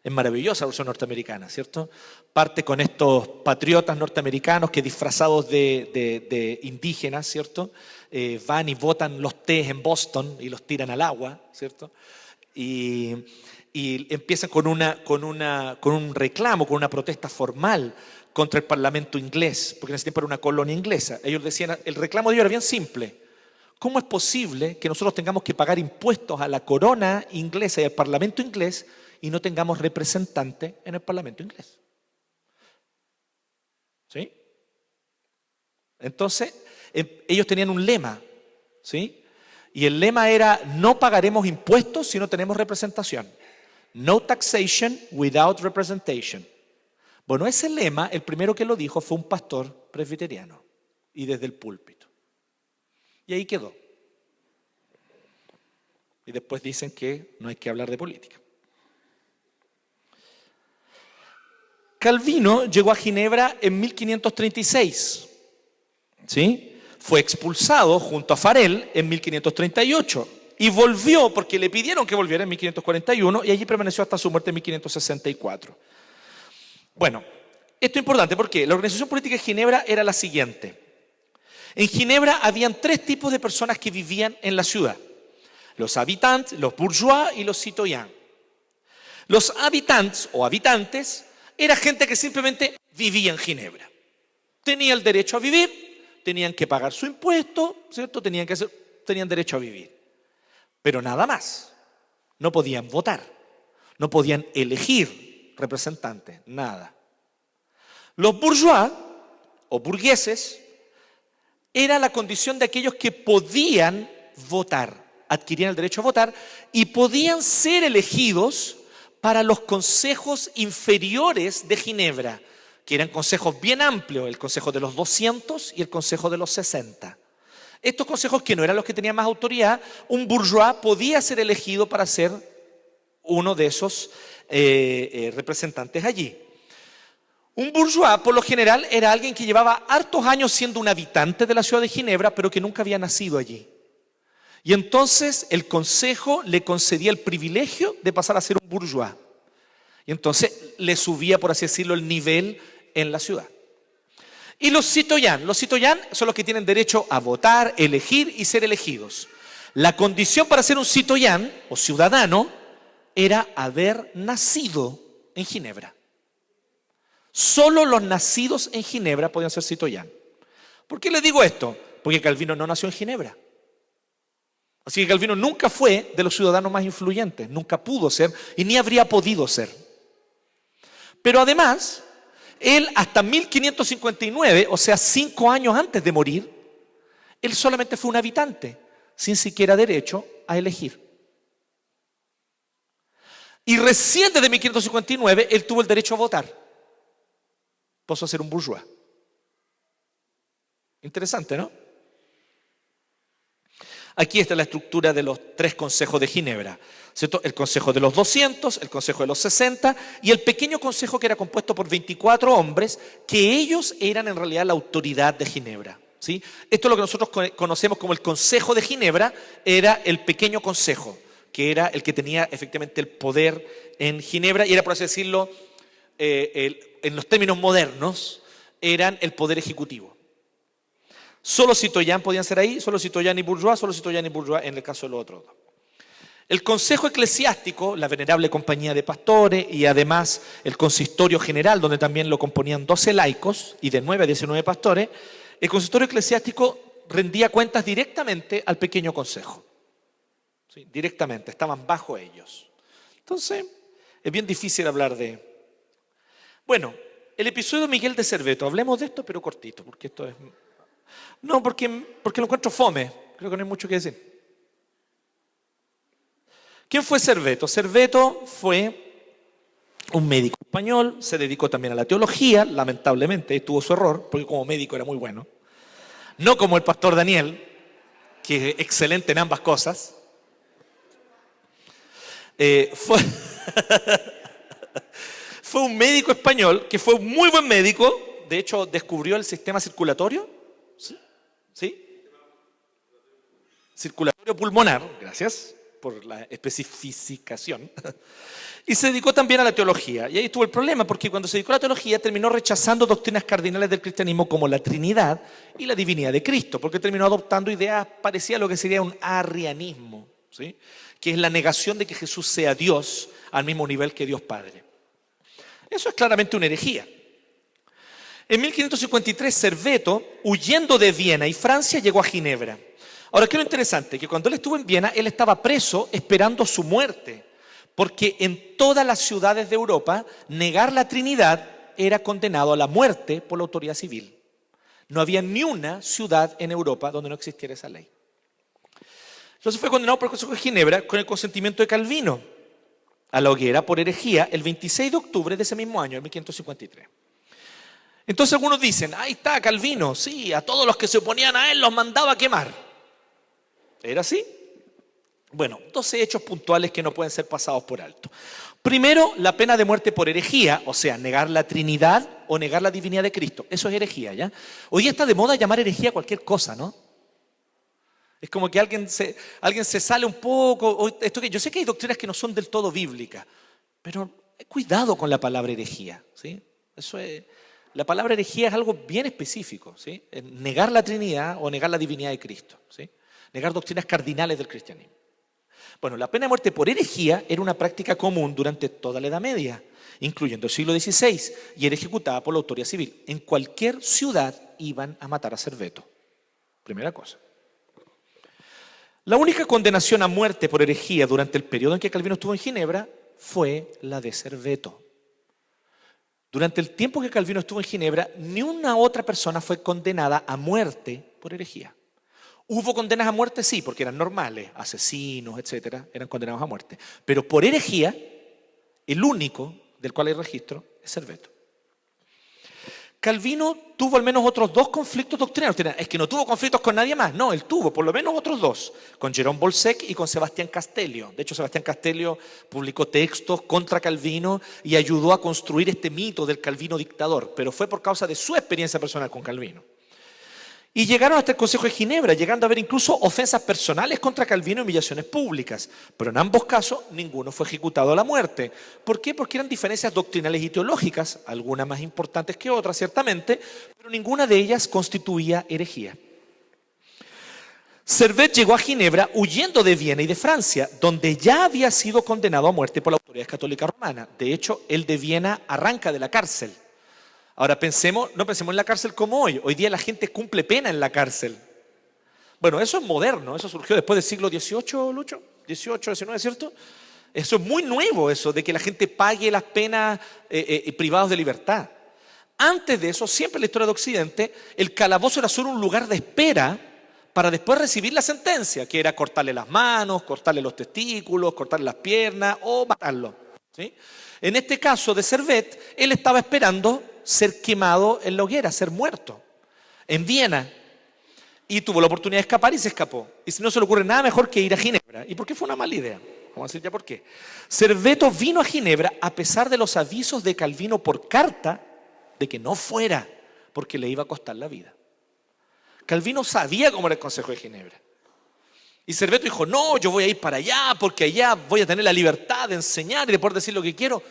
Es maravillosa la Revolución Norteamericana, ¿cierto? Parte con estos patriotas norteamericanos que disfrazados de indígenas, ¿cierto? Van y botan los tés en Boston y los tiran al agua, ¿cierto? Y empiezan con un reclamo, con una protesta formal contra el Parlamento inglés, porque en ese tiempo era una colonia inglesa. Ellos decían, el reclamo de ellos era bien simple. ¿Cómo es posible que nosotros tengamos que pagar impuestos a la corona inglesa y al Parlamento inglés y no tengamos representante en el Parlamento inglés? ¿Sí? Entonces, ellos tenían un lema, ¿sí? Y el lema era, no pagaremos impuestos si no tenemos representación. No taxation without representation. Bueno, ese lema, el primero que lo dijo fue un pastor presbiteriano, y desde el púlpito. Y ahí quedó. Y después dicen que no hay que hablar de política. Calvino llegó a Ginebra en 1536, ¿sí? Fue expulsado junto a Farel en 1538 y volvió porque le pidieron que volviera en 1541 y allí permaneció hasta su muerte en 1564. Bueno, esto es importante porque la organización política de Ginebra era la siguiente. En Ginebra habían tres tipos de personas que vivían en la ciudad: los habitantes, los bourgeois y los citoyens. Los habitantes o habitantes era gente que simplemente vivía en Ginebra. Tenía el derecho a vivir, tenían que pagar su impuesto, ¿cierto? Tenían derecho a vivir. Pero nada más. No podían votar, no podían elegir representantes, nada. Los bourgeois o burgueses era la condición de aquellos que podían votar, adquirían el derecho a votar y podían ser elegidos para los consejos inferiores de Ginebra, que eran consejos bien amplios, el consejo de los 200 y el consejo de los 60. Estos consejos, que no eran los que tenían más autoridad, un bourgeois podía ser elegido para ser uno de esos representantes allí. Un bourgeois, por lo general, era alguien que llevaba hartos años siendo un habitante de la ciudad de Ginebra, pero que nunca había nacido allí. Y entonces el consejo le concedía el privilegio de pasar a ser un bourgeois. Y entonces le subía, por así decirlo, el nivel en la ciudad. Y los citoyens son los que tienen derecho a votar, elegir y ser elegidos. La condición para ser un citoyen o ciudadano era haber nacido en Ginebra. Solo los nacidos en Ginebra podían ser citoyens. ¿Por qué les digo esto? Porque Calvino no nació en Ginebra. Así que Calvino nunca fue de los ciudadanos más influyentes, nunca pudo ser y ni habría podido ser. Pero además, él hasta 1559, o sea, 5 años antes de morir, él solamente fue un habitante, sin siquiera derecho a elegir. Y recién desde 1559, él tuvo el derecho a votar. Pasó a ser un bourgeois. Interesante, ¿no? Aquí está la estructura de los 3 consejos de Ginebra, ¿cierto? El consejo de los 200, el consejo de los 60 y el pequeño consejo que era compuesto por 24 hombres, que ellos eran en realidad la autoridad de Ginebra, ¿sí? Esto es lo que nosotros conocemos como el Consejo de Ginebra, era el pequeño consejo, que era el que tenía efectivamente el poder en Ginebra y era, por así decirlo, en los términos modernos, eran el poder ejecutivo. Solo citoyens podían ser ahí, solo citoyens y bourgeois, solo citoyens y bourgeois en el caso de los otros dos. El consejo eclesiástico, la venerable compañía de pastores y además el consistorio general, donde también lo componían 12 laicos y de 9 a 19 pastores, el consistorio eclesiástico rendía cuentas directamente al pequeño consejo. ¿Sí? Directamente, estaban bajo ellos. Entonces, es bien difícil hablar de... Bueno, el episodio de Miguel de Cerveto, hablemos de esto pero cortito, porque esto es... No, porque lo encuentro fome. Creo que no hay mucho que decir. ¿Quién fue Cerveto? Cerveto fue un médico español, se dedicó también a la teología, lamentablemente tuvo su error, porque como médico era muy bueno. No como el pastor Daniel, que es excelente en ambas cosas. Fue un médico español que fue un muy buen médico, de hecho descubrió el sistema circulatorio. ¿Sí? Circulatorio pulmonar, gracias. por la especificación. Y se dedicó también a la teología. Y ahí estuvo el problema, porque cuando se dedicó a la teología terminó rechazando doctrinas cardinales del cristianismo como la Trinidad y la divinidad de Cristo, porque terminó adoptando ideas parecidas a lo que sería un arrianismo, ¿sí? Que es la negación de que Jesús sea Dios al mismo nivel que Dios Padre. Eso es claramente una herejía. En 1553, Serveto, huyendo de Viena y Francia, llegó a Ginebra. Ahora, ¿qué es lo interesante? Que cuando él estuvo en Viena, él estaba preso esperando su muerte, porque en todas las ciudades de Europa, negar la Trinidad era condenado a la muerte por la autoridad civil. No había ni una ciudad en Europa donde no existiera esa ley. Entonces fue condenado por el Consejo de Ginebra con el consentimiento de Calvino a la hoguera por herejía el 26 de octubre de ese mismo año, el 1553. Entonces algunos dicen, ahí está Calvino, sí, a todos los que se oponían a él los mandaba a quemar. ¿Era así? Bueno, 12 hechos puntuales que no pueden ser pasados por alto. Primero, la pena de muerte por herejía, o sea, negar la Trinidad o negar la divinidad de Cristo. Eso es herejía, ¿ya? Hoy está de moda llamar herejía cualquier cosa, ¿no? Es como que alguien se sale un poco. Yo sé que hay doctrinas que no son del todo bíblicas, pero cuidado con la palabra herejía, ¿sí? La palabra herejía es algo bien específico, ¿sí? Negar la Trinidad o negar la divinidad de Cristo, ¿sí? Negar doctrinas cardinales del cristianismo. Bueno, la pena de muerte por herejía era una práctica común durante toda la Edad Media, incluyendo el siglo XVI, y era ejecutada por la autoridad civil. En cualquier ciudad iban a matar a Serveto. Primera cosa. La única condenación a muerte por herejía durante el periodo en que Calvino estuvo en Ginebra fue la de Serveto. Durante el tiempo que Calvino estuvo en Ginebra, ni una otra persona fue condenada a muerte por herejía. ¿Hubo condenas a muerte? Sí, porque eran normales, asesinos, etcétera, eran condenados a muerte. Pero por herejía, el único del cual hay registro es Serveto. Calvino tuvo al menos otros 2 conflictos doctrinarios. Es que no tuvo conflictos con nadie más. No, él tuvo por lo menos otros 2, con Jerome Bolsec y con Sebastián Castellio. De hecho, Sebastián Castellio publicó textos contra Calvino y ayudó a construir este mito del Calvino dictador, pero fue por causa de su experiencia personal con Calvino. Y llegaron hasta el Consejo de Ginebra, llegando a haber incluso ofensas personales contra Calvino y humillaciones públicas. Pero en ambos casos, ninguno fue ejecutado a la muerte. ¿Por qué? Porque eran diferencias doctrinales y teológicas, algunas más importantes que otras, ciertamente, pero ninguna de ellas constituía herejía. Servet llegó a Ginebra huyendo de Viena y de Francia, donde ya había sido condenado a muerte por la autoridad católica romana. De hecho, él de Viena arranca de la cárcel. Ahora no pensemos en la cárcel como hoy. Hoy día la gente cumple pena en la cárcel. Bueno, eso es moderno, eso surgió después del siglo XVIII, Lucho. 18, 19, ¿cierto? Eso es muy nuevo, eso de que la gente pague las penas privadas de libertad. Antes de eso, siempre en la historia de Occidente, el calabozo era solo un lugar de espera para después recibir la sentencia, que era cortarle las manos, cortarle los testículos, cortarle las piernas o matarlo, ¿sí? En este caso de Servet, él estaba esperando ser quemado en la hoguera, ser muerto, en Viena. Y tuvo la oportunidad de escapar y se escapó. Y si no se le ocurre nada mejor que ir a Ginebra. ¿Y por qué fue una mala idea? Vamos a decir ya por qué. Serveto vino a Ginebra a pesar de los avisos de Calvino por carta de que no fuera, porque le iba a costar la vida. Calvino sabía cómo era el Consejo de Ginebra. Y Serveto dijo, no, yo voy a ir para allá porque allá voy a tener la libertad de enseñar y de poder decir lo que quiero.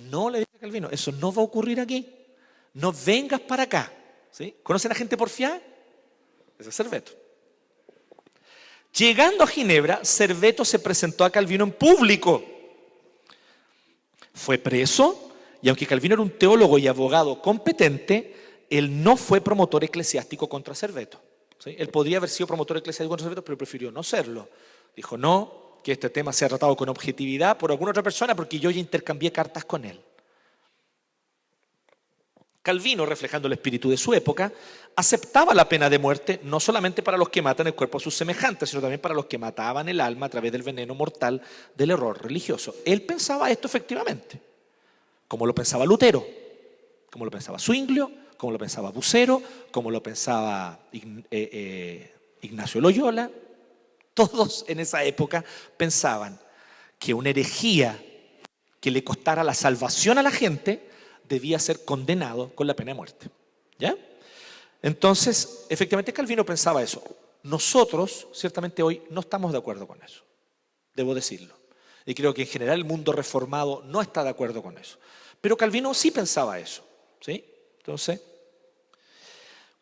No, le dice Calvino, eso no va a ocurrir aquí. No vengas para acá. ¿Sí? ¿Conocen a gente porfiada? Ese es Serveto. Llegando a Ginebra, Serveto se presentó a Calvino en público. Fue preso y aunque Calvino era un teólogo y abogado competente, él no fue promotor eclesiástico contra Serveto. ¿Sí? Él podría haber sido promotor eclesiástico contra Serveto, pero prefirió no serlo. Dijo, no, que este tema sea tratado con objetividad por alguna otra persona porque yo ya intercambié cartas con él. Calvino, reflejando el espíritu de su época, aceptaba la pena de muerte no solamente para los que matan el cuerpo a sus semejantes, sino también para los que mataban el alma a través del veneno mortal del error religioso. Él pensaba esto efectivamente, como lo pensaba Lutero, como lo pensaba Zwinglio, como lo pensaba Bucero, como lo pensaba Ignacio Loyola. Todos en esa época pensaban que una herejía que le costara la salvación a la gente debía ser condenado con la pena de muerte. ¿Ya? Entonces, efectivamente Calvino pensaba eso. Nosotros, ciertamente hoy, no estamos de acuerdo con eso. debo decirlo. Y creo que en general el mundo reformado no está de acuerdo con eso. Pero Calvino sí pensaba eso, ¿sí? Entonces,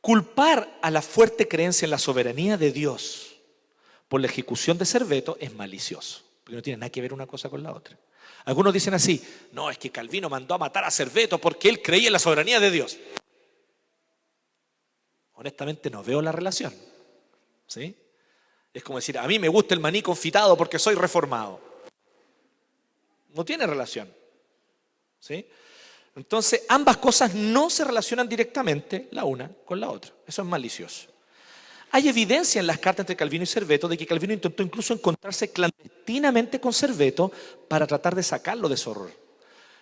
culpar a la fuerte creencia en la soberanía de Dios por la ejecución de Serveto es malicioso, porque no tiene nada que ver una cosa con la otra. Algunos dicen así: no, es que Calvino mandó a matar a Serveto porque él creía en la soberanía de Dios. Honestamente no veo la relación, ¿sí? Es como decir, a mí me gusta el maní confitado porque soy reformado. No tiene relación, ¿sí? Entonces, ambas cosas no se relacionan directamente la una con la otra. Eso es malicioso. Hay evidencia en las cartas entre Calvino y Serveto de que Calvino intentó incluso encontrarse clandestinamente con Serveto para tratar de sacarlo de su error.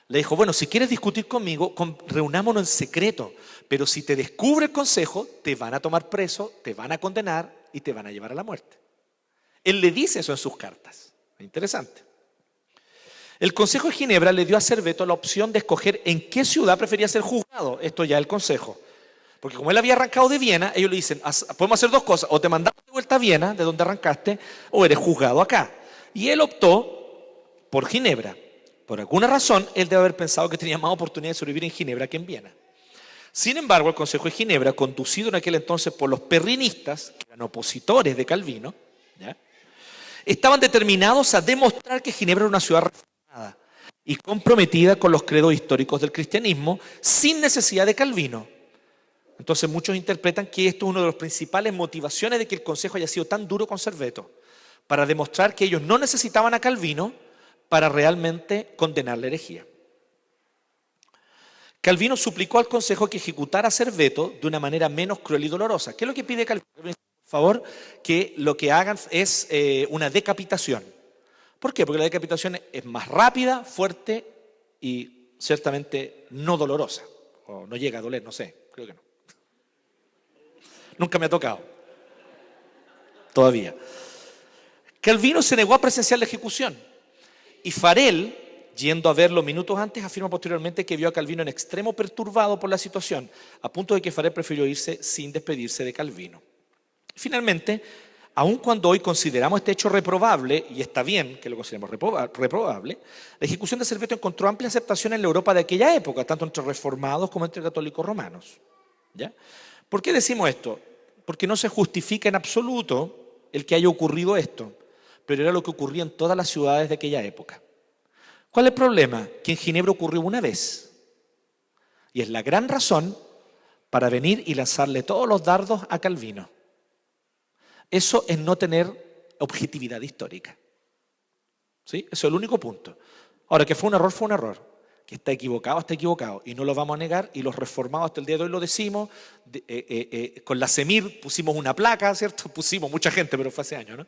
Le dijo, bueno, si quieres discutir conmigo, reunámonos en secreto, pero si te descubre el consejo, te van a tomar preso, te van a condenar y te van a llevar a la muerte. Él le dice eso en sus cartas. Interesante. El Consejo de Ginebra le dio a Serveto la opción de escoger en qué ciudad prefería ser juzgado. Esto ya es el Consejo. Porque como él había arrancado de Viena, ellos le dicen, podemos hacer dos cosas, o te mandamos de vuelta a Viena, de donde arrancaste, o eres juzgado acá. Y él optó por Ginebra. Por alguna razón, él debe haber pensado que tenía más oportunidad de sobrevivir en Ginebra que en Viena. Sin embargo, el Consejo de Ginebra, conducido en aquel entonces por los perrinistas, que eran opositores de Calvino, ¿ya?, estaban determinados a demostrar que Ginebra era una ciudad reformada y comprometida con los credos históricos del cristianismo, sin necesidad de Calvino. Entonces muchos interpretan que esto es una de las principales motivaciones de que el Consejo haya sido tan duro con Serveto, para demostrar que ellos no necesitaban a Calvino para realmente condenar la herejía. Calvino suplicó al Consejo que ejecutara a Serveto de una manera menos cruel y dolorosa. ¿Qué es lo que pide Calvino? Por favor, que lo que hagan es una decapitación. ¿Por qué? Porque la decapitación es más rápida, fuerte y ciertamente no dolorosa. O no llega a doler, no sé, creo que no. Nunca me ha tocado. Todavía. Calvino se negó a presenciar la ejecución. Y Farel, yendo a verlo minutos antes, afirma posteriormente que vio a Calvino en extremo perturbado por la situación, a punto de que Farel prefirió irse sin despedirse de Calvino. Finalmente, aun cuando hoy consideramos este hecho reprobable, y está bien que lo consideremos reprobable, la ejecución de Serveto encontró amplia aceptación en la Europa de aquella época, tanto entre reformados como entre católicos romanos. ¿Ya? ¿Por qué decimos esto? Porque no se justifica en absoluto el que haya ocurrido esto, pero era lo que ocurría en todas las ciudades de aquella época. ¿Cuál es el problema? Que en Ginebra ocurrió una vez. Y es la gran razón para venir y lanzarle todos los dardos a Calvino. Eso es no tener objetividad histórica. ¿Sí? Eso es el único punto. Ahora, que fue un error, fue un error. Que está equivocado. Y no lo vamos a negar. Y los reformados hasta el día de hoy lo decimos. Con la Semir pusimos una placa, ¿cierto? Pusimos mucha gente, pero fue hace años, ¿no?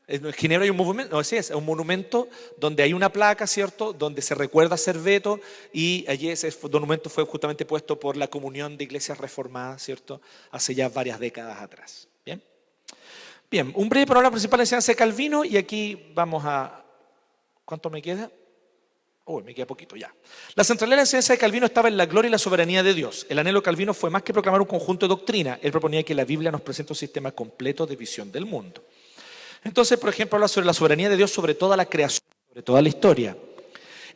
En Ginebra hay un movimiento, no, sí, es un monumento donde hay una placa, ¿cierto?, donde se recuerda a Serveto, y allí ese monumento fue justamente puesto por la Comunión de Iglesias Reformadas, ¿cierto?, hace ya varias décadas atrás. Bien, bien, un breve programa principal de enseñanza de Calvino, y aquí vamos a... ¿Cuánto me queda? Me queda poquito ya. La centralidad de la enseñanza de Calvino estaba en la gloria y la soberanía de Dios. El anhelo de Calvino fue más que proclamar un conjunto de doctrina. Él proponía que la Biblia nos presente un sistema completo de visión del mundo. Entonces, por ejemplo, habla sobre la soberanía de Dios sobre toda la creación, sobre toda la historia.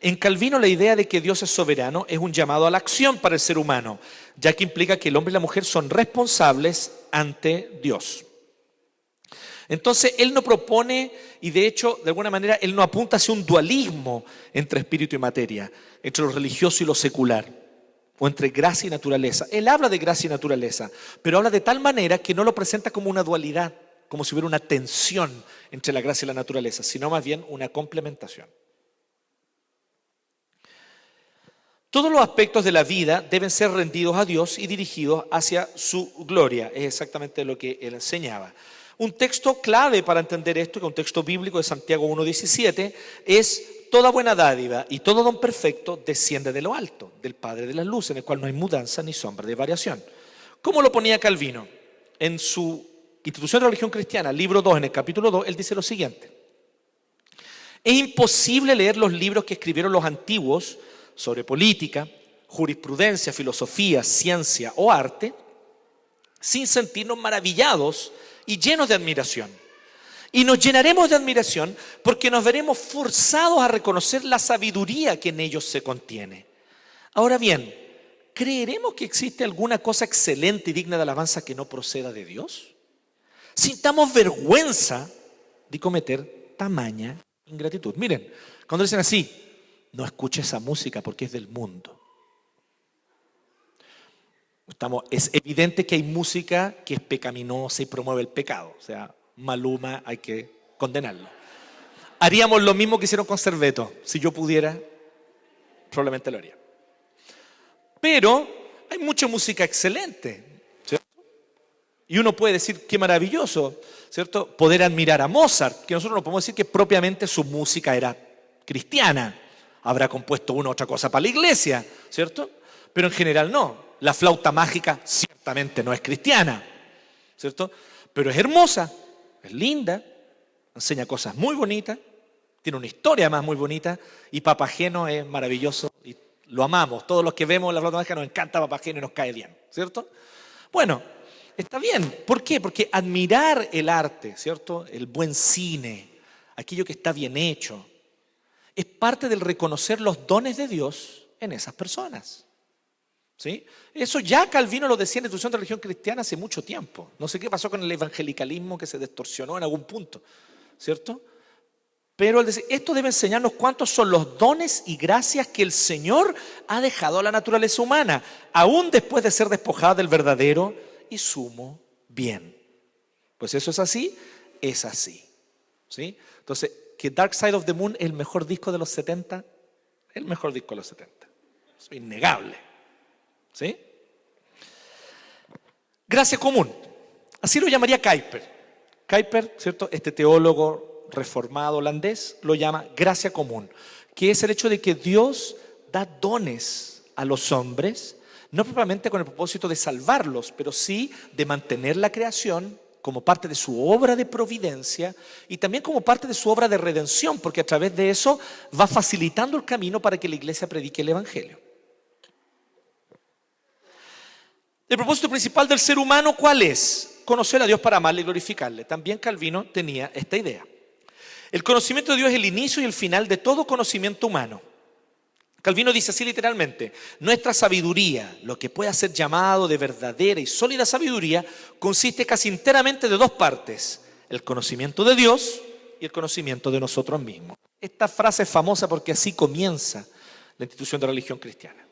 En Calvino, la idea de que Dios es soberano es un llamado a la acción para el ser humano, ya que implica que el hombre y la mujer son responsables ante Dios. Entonces, él no propone, y de hecho, de alguna manera, él no apunta hacia un dualismo entre espíritu y materia, entre lo religioso y lo secular, o entre gracia y naturaleza. Él habla de gracia y naturaleza, pero habla de tal manera que no lo presenta como una dualidad, como si hubiera una tensión entre la gracia y la naturaleza, sino más bien una complementación. Todos los aspectos de la vida deben ser rendidos a Dios y dirigidos hacia su gloria. Es exactamente lo que él enseñaba. Un texto clave para entender esto, que es un texto bíblico de Santiago 1:17, es: toda buena dádiva y todo don perfecto desciende de lo alto, del Padre de las luces, en el cual no hay mudanza ni sombra de variación. ¿Cómo lo ponía Calvino? En su Institución de la Religión Cristiana, libro 2, en el capítulo 2, él dice lo siguiente: es imposible leer los libros que escribieron los antiguos sobre política, jurisprudencia, filosofía, ciencia o arte sin sentirnos maravillados y llenos de admiración. Y nos llenaremos de admiración porque nos veremos forzados a reconocer la sabiduría que en ellos se contiene. Ahora bien, ¿creeremos que existe alguna cosa excelente y digna de alabanza que no proceda de Dios? Sintamos vergüenza de cometer tamaña ingratitud. Miren, cuando dicen así, no escuche esa música porque es del mundo. Es evidente que hay música que es pecaminosa y promueve el pecado. O sea, Maluma hay que condenarlo. Haríamos lo mismo que hicieron con Cerveto. Si yo pudiera, probablemente lo haría. Pero hay mucha música excelente, ¿cierto? Y uno puede decir, qué maravilloso, ¿cierto? Poder admirar a Mozart, que nosotros no podemos decir que propiamente su música era cristiana. Habrá compuesto una u otra cosa para la iglesia, ¿cierto? Pero en general no. La flauta mágica ciertamente no es cristiana, ¿cierto? Pero es hermosa, es linda, enseña cosas muy bonitas, tiene una historia más muy bonita y Papageno es maravilloso y lo amamos. Todos los que vemos la flauta mágica nos encanta Papageno y nos cae bien, ¿cierto? Bueno, está bien. ¿Por qué? Porque admirar el arte, ¿cierto? El buen cine, aquello que está bien hecho, es parte del reconocer los dones de Dios en esas personas. ¿Sí? Eso ya Calvino lo decía en la Instrucción de Religión Cristiana hace mucho tiempo. No sé qué pasó con el evangelicalismo que se distorsionó en algún punto, ¿cierto? Pero él dice, esto debe enseñarnos cuántos son los dones y gracias que el Señor ha dejado a la naturaleza humana, aún después de ser despojada del verdadero y sumo bien. Pues eso es así, ¿sí? Entonces, que Dark Side of the Moon es el mejor disco de los 70, el mejor disco de los 70. Eso es innegable. ¿Sí? Gracia común. Así lo llamaría Kuyper. Kuyper, ¿cierto? Este teólogo reformado holandés lo llama gracia común, que es el hecho de que Dios da dones a los hombres, no propiamente con el propósito de salvarlos, pero sí de mantener la creación como parte de su obra de providencia y también como parte de su obra de redención, porque a través de eso va facilitando el camino para que la iglesia predique el evangelio. El propósito principal del ser humano, ¿cuál es? Conocer a Dios para amarle y glorificarle. También Calvino tenía esta idea. El conocimiento de Dios es el inicio y el final de todo conocimiento humano. Calvino dice así literalmente, nuestra sabiduría, lo que puede ser llamado de verdadera y sólida sabiduría, consiste casi enteramente de dos partes, el conocimiento de Dios y el conocimiento de nosotros mismos. Esta frase es famosa porque así comienza la institución de la religión cristiana.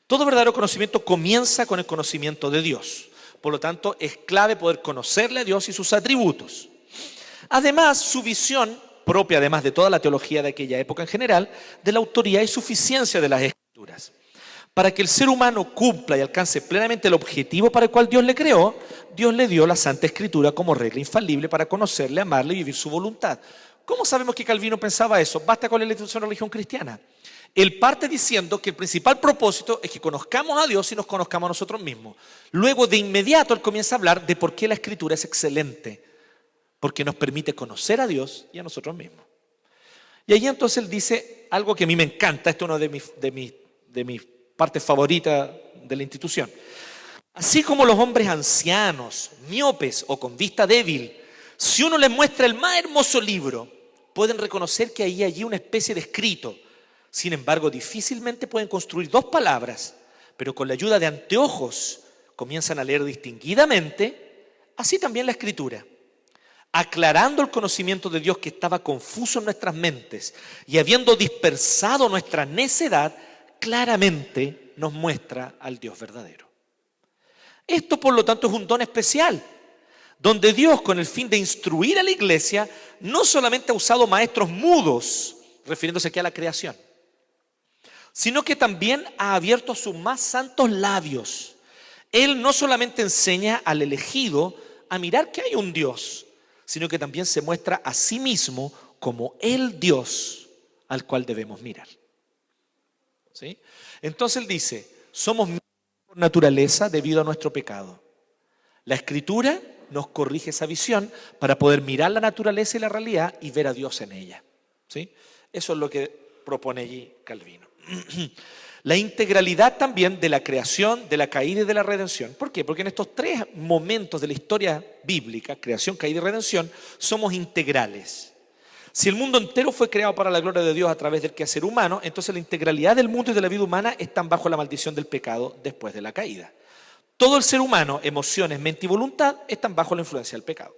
Todo verdadero conocimiento comienza con el conocimiento de Dios. Por lo tanto, es clave poder conocerle a Dios y sus atributos. Además, su visión, propia además de toda la teología de aquella época en general, de la autoridad y suficiencia de las Escrituras. Para que el ser humano cumpla y alcance plenamente el objetivo para el cual Dios le creó, Dios le dio la Santa Escritura como regla infalible para conocerle, amarle y vivir su voluntad. ¿Cómo sabemos que Calvino pensaba eso? Basta con la institución de la religión cristiana. Él parte diciendo que el principal propósito es que conozcamos a Dios y nos conozcamos a nosotros mismos. Luego, de inmediato, él comienza a hablar de por qué la Escritura es excelente. Porque nos permite conocer a Dios y a nosotros mismos. Y ahí entonces él dice algo que a mí me encanta, esto es una de mis partes favoritas de la institución. Así como los hombres ancianos, miopes o con vista débil, si uno les muestra el más hermoso libro, pueden reconocer que hay allí una especie de escrito. Sin embargo, difícilmente pueden construir dos palabras, pero con la ayuda de anteojos comienzan a leer distinguidamente, así también la Escritura, aclarando el conocimiento de Dios que estaba confuso en nuestras mentes y habiendo dispersado nuestra necedad, claramente nos muestra al Dios verdadero. Esto, por lo tanto, es un don especial, donde Dios, con el fin de instruir a la iglesia, no solamente ha usado maestros mudos, refiriéndose aquí a la creación, sino que también ha abierto sus más santos labios. Él no solamente enseña al elegido a mirar que hay un Dios, sino que también se muestra a sí mismo como el Dios al cual debemos mirar. ¿Sí? Entonces él dice, somos por naturaleza debido a nuestro pecado. La Escritura nos corrige esa visión para poder mirar la naturaleza y la realidad y ver a Dios en ella. ¿Sí? Eso es lo que propone allí Calvino. La integralidad también de la creación, de la caída y de la redención. ¿Por qué? Porque en estos tres momentos de la historia bíblica, creación, caída y redención, somos integrales. Si el mundo entero fue creado para la gloria de Dios a través del quehacer humano, entonces la integralidad del mundo y de la vida humana están bajo la maldición del pecado después de la caída. Todo el ser humano, emociones, mente y voluntad, están bajo la influencia del pecado.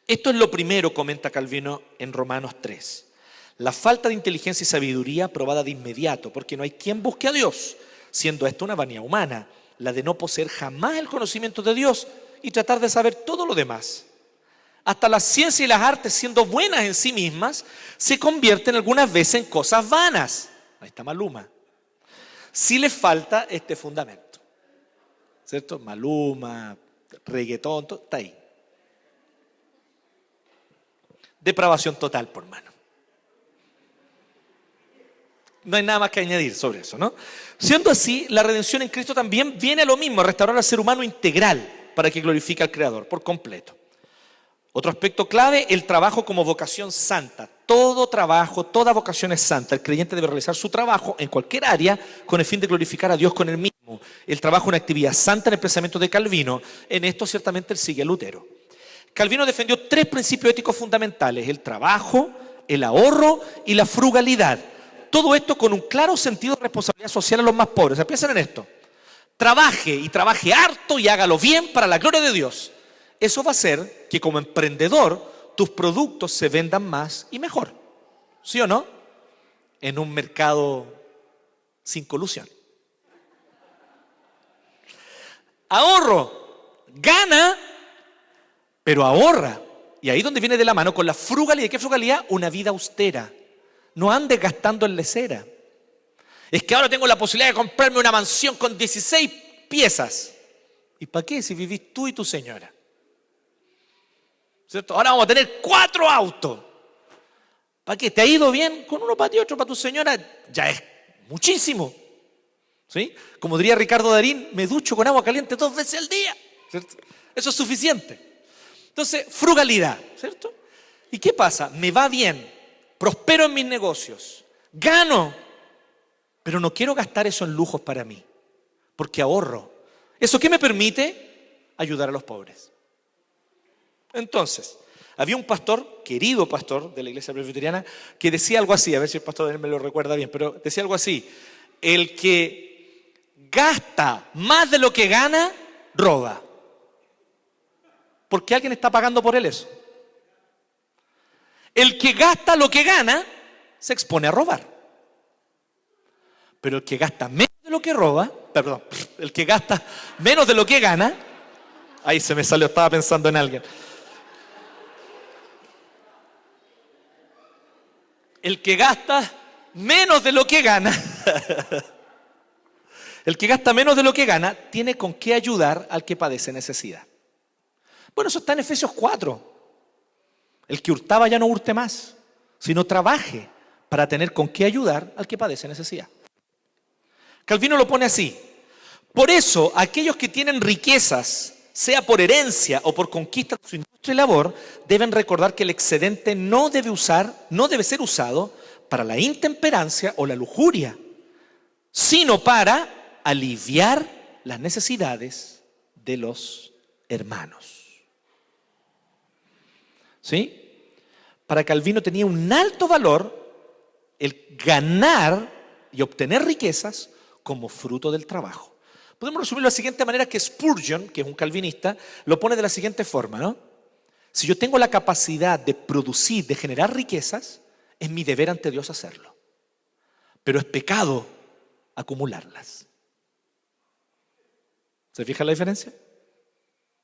Esto es lo primero, comenta Calvino en Romanos 3. La falta de inteligencia y sabiduría probada de inmediato, porque no hay quien busque a Dios, siendo esto una vanidad humana, la de no poseer jamás el conocimiento de Dios y tratar de saber todo lo demás. Hasta la ciencia y las artes, siendo buenas en sí mismas, se convierten algunas veces en cosas vanas. Ahí está Maluma. Sí le falta este fundamento, ¿cierto? Maluma, reggaetón, todo está ahí. Depravación total, por mano. No hay nada más que añadir sobre eso, ¿no? Siendo así, la redención en Cristo también viene a lo mismo, a restaurar al ser humano integral para que glorifique al Creador por completo. Otro aspecto clave, el trabajo como vocación santa. Todo trabajo, toda vocación es santa. El creyente debe realizar su trabajo en cualquier área con el fin de glorificar a Dios con él mismo. El trabajo es una actividad santa en el pensamiento de Calvino. En esto ciertamente él sigue a Lutero. Calvino defendió tres principios éticos fundamentales: el trabajo, el ahorro y la frugalidad. Todo esto con un claro sentido de responsabilidad social a los más pobres. O sea, piensen en esto. Trabaje y trabaje harto y hágalo bien para la gloria de Dios. Eso va a hacer que como emprendedor tus productos se vendan más y mejor. ¿Sí o no? En un mercado sin colusión. Ahorro. Gana, pero ahorra. Y ahí es donde viene de la mano con la frugalidad. ¿Qué frugalidad? Una vida austera. No andes gastando en lesera. Es que ahora tengo la posibilidad de comprarme una mansión con 16 piezas. ¿Y para qué si vivís tú y tu señora? ¿Cierto? Ahora vamos a tener 4 autos. ¿Para qué? ¿Te ha ido bien? Con uno para ti, otro para tu señora, ya es muchísimo. ¿Sí? Como diría Ricardo Darín, me ducho con agua caliente 2 veces al día. ¿Cierto? Eso es suficiente. Entonces, frugalidad, ¿cierto? ¿Y qué pasa? Me va bien, prospero en mis negocios, gano, pero no quiero gastar eso en lujos para mí, porque ahorro. ¿Eso qué me permite? Ayudar a los pobres. Entonces, había un pastor, querido pastor de la iglesia presbiteriana, que decía algo así, a ver si el pastor me lo recuerda bien, pero decía algo así: el que gasta más de lo que gana, roba. Porque alguien está pagando por él eso. El que gasta lo que gana, se expone a robar. Pero el que gasta menos de lo que roba, perdón, el que gasta menos de lo que gana, ahí se me salió, estaba pensando en alguien. El que gasta menos de lo que gana, el que gasta menos de lo que gana, tiene con qué ayudar al que padece necesidad. Bueno, eso está en Efesios 4. El que hurtaba ya no hurte más, sino trabaje para tener con qué ayudar al que padece necesidad. Calvino lo pone así: por eso, aquellos que tienen riquezas, sea por herencia o por conquista de su industria y labor, deben recordar que el excedente no debe ser usado para la intemperancia o la lujuria, sino para aliviar las necesidades de los hermanos. ¿Sí? Para Calvino tenía un alto valor el ganar y obtener riquezas como fruto del trabajo. Podemos resumirlo de la siguiente manera, que Spurgeon, que es un calvinista, lo pone de la siguiente forma, ¿no? Si yo tengo la capacidad de producir, de generar riquezas, es mi deber ante Dios hacerlo. Pero es pecado acumularlas. ¿Se fija la diferencia?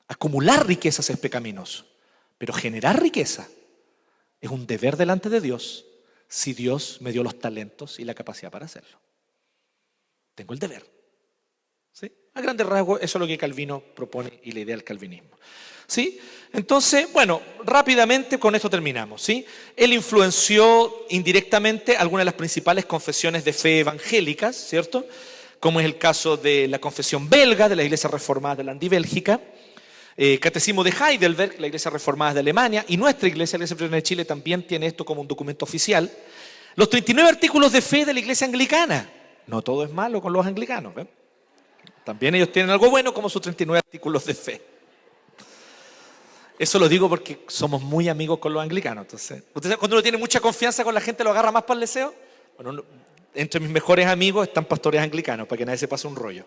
Acumular riquezas es pecaminoso, pero generar riqueza es un deber delante de Dios si Dios me dio los talentos y la capacidad para hacerlo. Tengo el deber. ¿Sí? A grandes rasgos, eso es lo que Calvino propone y la idea del calvinismo. ¿Sí? Entonces, bueno, rápidamente con esto terminamos. ¿Sí? Él influenció indirectamente algunas de las principales confesiones de fe evangélicas, ¿cierto? Como es el caso de la confesión belga de la Iglesia Reformada de Holanda y Bélgica, Catecismo de Heidelberg, la Iglesia Reformada de Alemania, y nuestra Iglesia, la Iglesia Presbiteriana de Chile, también tiene esto como un documento oficial. Los 39 artículos de fe de la iglesia anglicana. No todo es malo con los anglicanos, ¿ven? También ellos tienen algo bueno como sus 39 artículos de fe. Eso lo digo porque somos muy amigos con los anglicanos. Entonces, ¿usted sabe cuando uno tiene mucha confianza con la gente lo agarra más para el deseo? Bueno, entre mis mejores amigos están pastores anglicanos, para que nadie se pase un rollo.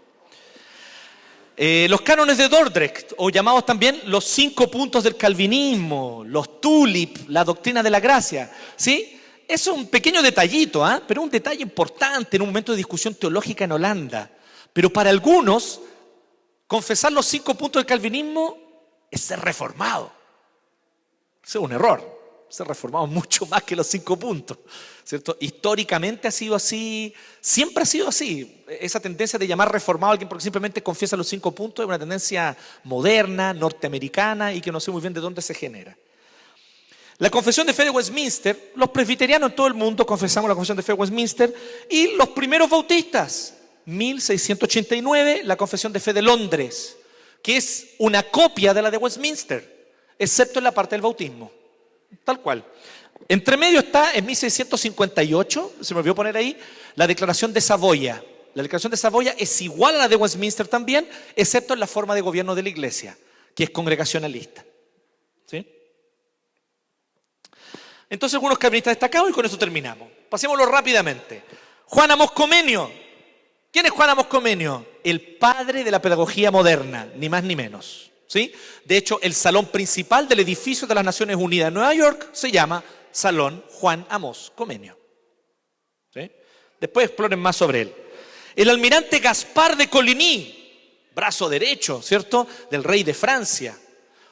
Los cánones de Dordrecht, o llamados también los 5 puntos del calvinismo, los tulip, la doctrina de la gracia, ¿sí? Eso es un pequeño detallito, pero un detalle importante en un momento de discusión teológica en Holanda. Pero para algunos, confesar los 5 puntos del calvinismo es ser reformado. Eso es un error. Ser reformado mucho más que los 5 puntos, ¿cierto? Históricamente ha sido así, siempre ha sido así. Esa tendencia de llamar reformado a alguien porque simplemente confiesa los 5 puntos es una tendencia moderna, norteamericana y que no sé muy bien de dónde se genera. La confesión de fe de Westminster, los presbiterianos en todo el mundo confesamos la confesión de fe de Westminster y los primeros bautistas, 1689, la confesión de fe de Londres, que es una copia de la de Westminster, excepto en la parte del bautismo. Tal cual. Entre medio está, en 1658, se me olvidó poner ahí, la Declaración de Saboya. La Declaración de Saboya es igual a la de Westminster también, excepto en la forma de gobierno de la Iglesia, que es congregacionalista. ¿Sí? Entonces, algunos calvinistas destacados y con eso terminamos. Pasémoslo rápidamente. Juan Amos Comenio. ¿Quién es Juan Amos Comenio? El padre de la pedagogía moderna, ni más ni menos. ¿Sí? De hecho, el salón principal del edificio de las Naciones Unidas en Nueva York se llama Salón Juan Amos Comenio. ¿Sí? Después exploren más sobre él. El almirante Gaspar de Coligny, brazo derecho, ¿cierto?, del rey de Francia.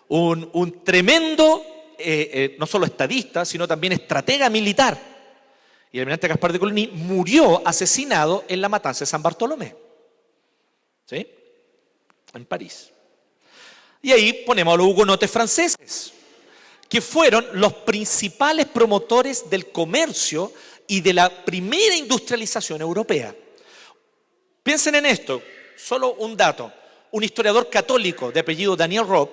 Un tremendo, no solo estadista, sino también estratega militar. Y el almirante Gaspar de Coligny murió asesinado en la matanza de San Bartolomé. ¿Sí? En París. Y ahí ponemos a los hugonotes franceses, que fueron los principales promotores del comercio y de la primera industrialización europea. Piensen en esto, solo un dato. Un historiador católico de apellido Daniel Robb,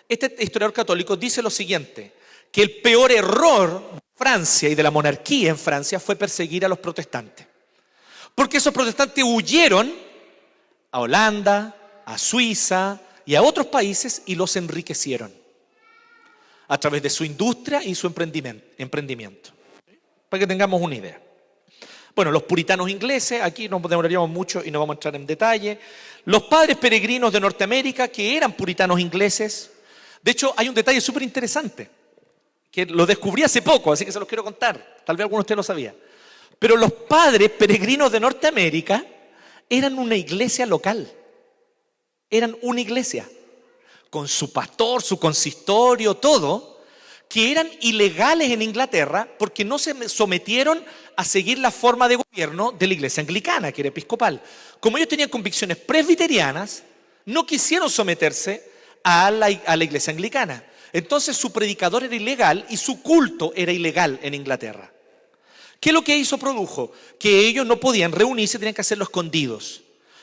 este historiador católico dice lo siguiente, que el peor error de Francia y de la monarquía en Francia fue perseguir a los protestantes. Porque esos protestantes huyeron a Holanda, a Suiza y a otros países y los enriquecieron a través de su industria y su emprendimiento. Para que tengamos una idea. Bueno, los puritanos ingleses, aquí nos demoraríamos mucho y no vamos a entrar en detalle. Los padres peregrinos de Norteamérica, que eran puritanos ingleses. De hecho, hay un detalle súper interesante, que lo descubrí hace poco, así que se los quiero contar. Tal vez alguno de ustedes lo sabía. Pero los padres peregrinos de Norteamérica eran una iglesia local. Eran una iglesia, con su pastor, su consistorio, todo, que eran ilegales en Inglaterra porque no se sometieron a seguir la forma de gobierno de la iglesia anglicana, que era episcopal. Como ellos tenían convicciones presbiterianas, no quisieron someterse a la iglesia anglicana. Entonces su predicador era ilegal y su culto era ilegal en Inglaterra. ¿Qué es lo que hizo? Produjo que ellos no podían reunirse, tenían que hacerlo escondidos.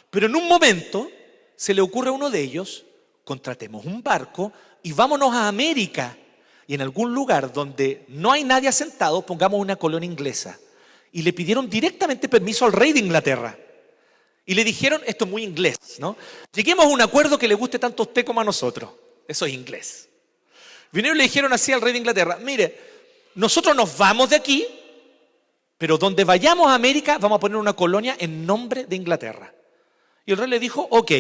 Pero en un momento se le ocurre a uno de ellos, contratemos un barco y vámonos a América. Y en algún lugar donde no hay nadie asentado, pongamos una colonia inglesa. Y le pidieron directamente permiso al rey de Inglaterra. Y le dijeron, esto es muy inglés, ¿no? Lleguemos a un acuerdo que le guste tanto a usted como a nosotros. Eso es inglés. Vinieron y le dijeron así al rey de Inglaterra, mire, nosotros nos vamos de aquí, pero donde vayamos a América vamos a poner una colonia en nombre de Inglaterra. Y el rey le dijo, ok,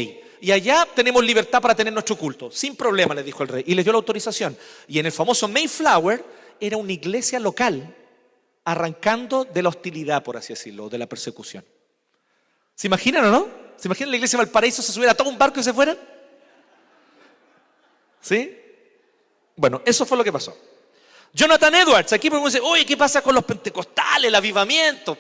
y allá tenemos libertad para tener nuestro culto. Sin problema, le dijo el rey. Y les dio la autorización. Y en el famoso Mayflower era una iglesia local arrancando de la hostilidad, por así decirlo, de la persecución. ¿Se imaginan o no? ¿Se imaginan la iglesia de Valparaíso se subiera a todo un barco y se fueran? ¿Sí? Bueno, eso fue lo que pasó. Jonathan Edwards, aquí podemos decir, oye, ¿qué pasa con los pentecostales, el avivamiento?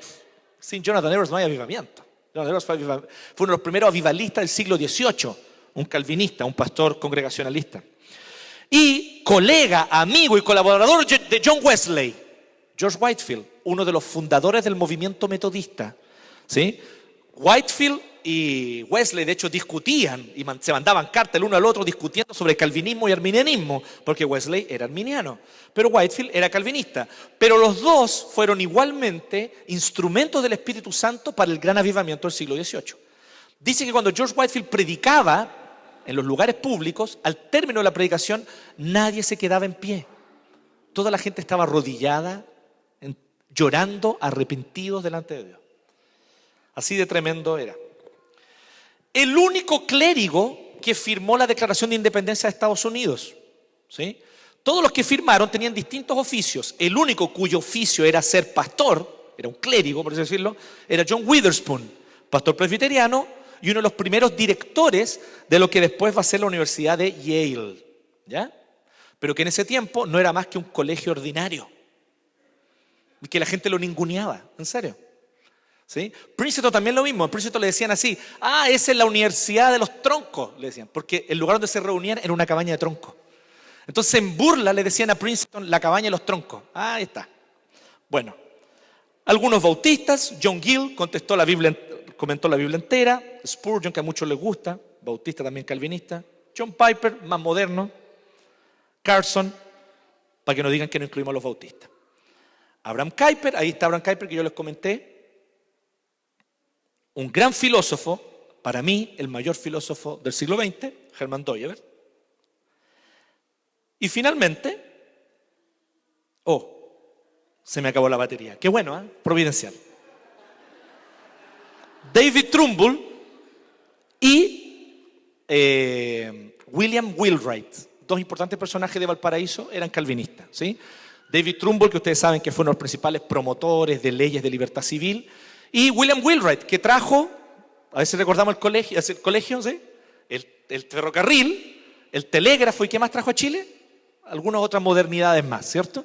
Sin Jonathan Edwards no hay avivamiento. Jonathan Edwards fue uno de los primeros avivalistas del siglo XVIII, un calvinista, un pastor congregacionalista. Y colega, amigo y colaborador de John Wesley, George Whitefield, uno de los fundadores del movimiento metodista, ¿sí? Whitefield y Wesley, de hecho, discutían y se mandaban cartas el uno al otro discutiendo sobre calvinismo y arminianismo, porque Wesley era arminiano, pero Whitefield era calvinista. Pero los dos fueron igualmente instrumentos del Espíritu Santo para el gran avivamiento del siglo XVIII. Dice que cuando George Whitefield predicaba en los lugares públicos, al término de la predicación, nadie se quedaba en pie. Toda la gente estaba arrodillada, llorando, arrepentidos delante de Dios. Así de tremendo era. El único clérigo que firmó la Declaración de Independencia de Estados Unidos, ¿sí? Todos los que firmaron tenían distintos oficios. El único cuyo oficio era ser pastor, era un clérigo, por así decirlo, era John Witherspoon, pastor presbiteriano y uno de los primeros directores de lo que después va a ser la Universidad de Yale, ¿ya? Pero que en ese tiempo no era más que un colegio ordinario, y que la gente lo ninguneaba, en serio. ¿Sí? Princeton también lo mismo. En Princeton le decían así: esa es la universidad de los troncos, le decían, porque el lugar donde se reunían era una cabaña de troncos. Entonces en burla le decían a Princeton la cabaña de los troncos. Ahí está. Bueno, algunos bautistas. John Gill comentó la Biblia entera. Spurgeon, que a muchos les gusta, bautista también calvinista. John Piper, más moderno. Carson, para que no digan que no incluimos a los bautistas. Abraham Kuyper, ahí está Abraham Kuyper que yo les comenté. Un gran filósofo, para mí el mayor filósofo del siglo XX, Hermann Dooyeweerd. Y finalmente, se me acabó la batería. Qué bueno, ¿eh? Providencial. David Trumbull y William Wheelwright, dos importantes personajes de Valparaíso, eran calvinistas, ¿sí? David Trumbull, que ustedes saben que fue uno de los principales promotores de leyes de libertad civil, y William Wheelwright, que trajo, a veces recordamos el colegio, ¿sí? El ferrocarril, el telégrafo, ¿y qué más trajo a Chile? Algunas otras modernidades más, ¿cierto?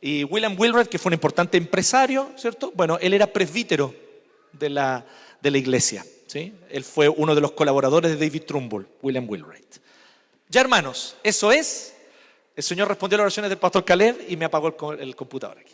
Y William Wheelwright, que fue un importante empresario, ¿cierto? Bueno, él era presbítero de la iglesia, ¿sí? Él fue uno de los colaboradores de David Trumbull, William Wheelwright. Ya, hermanos, eso es. El Señor respondió a las oraciones del pastor Caleb y me apagó el computador aquí.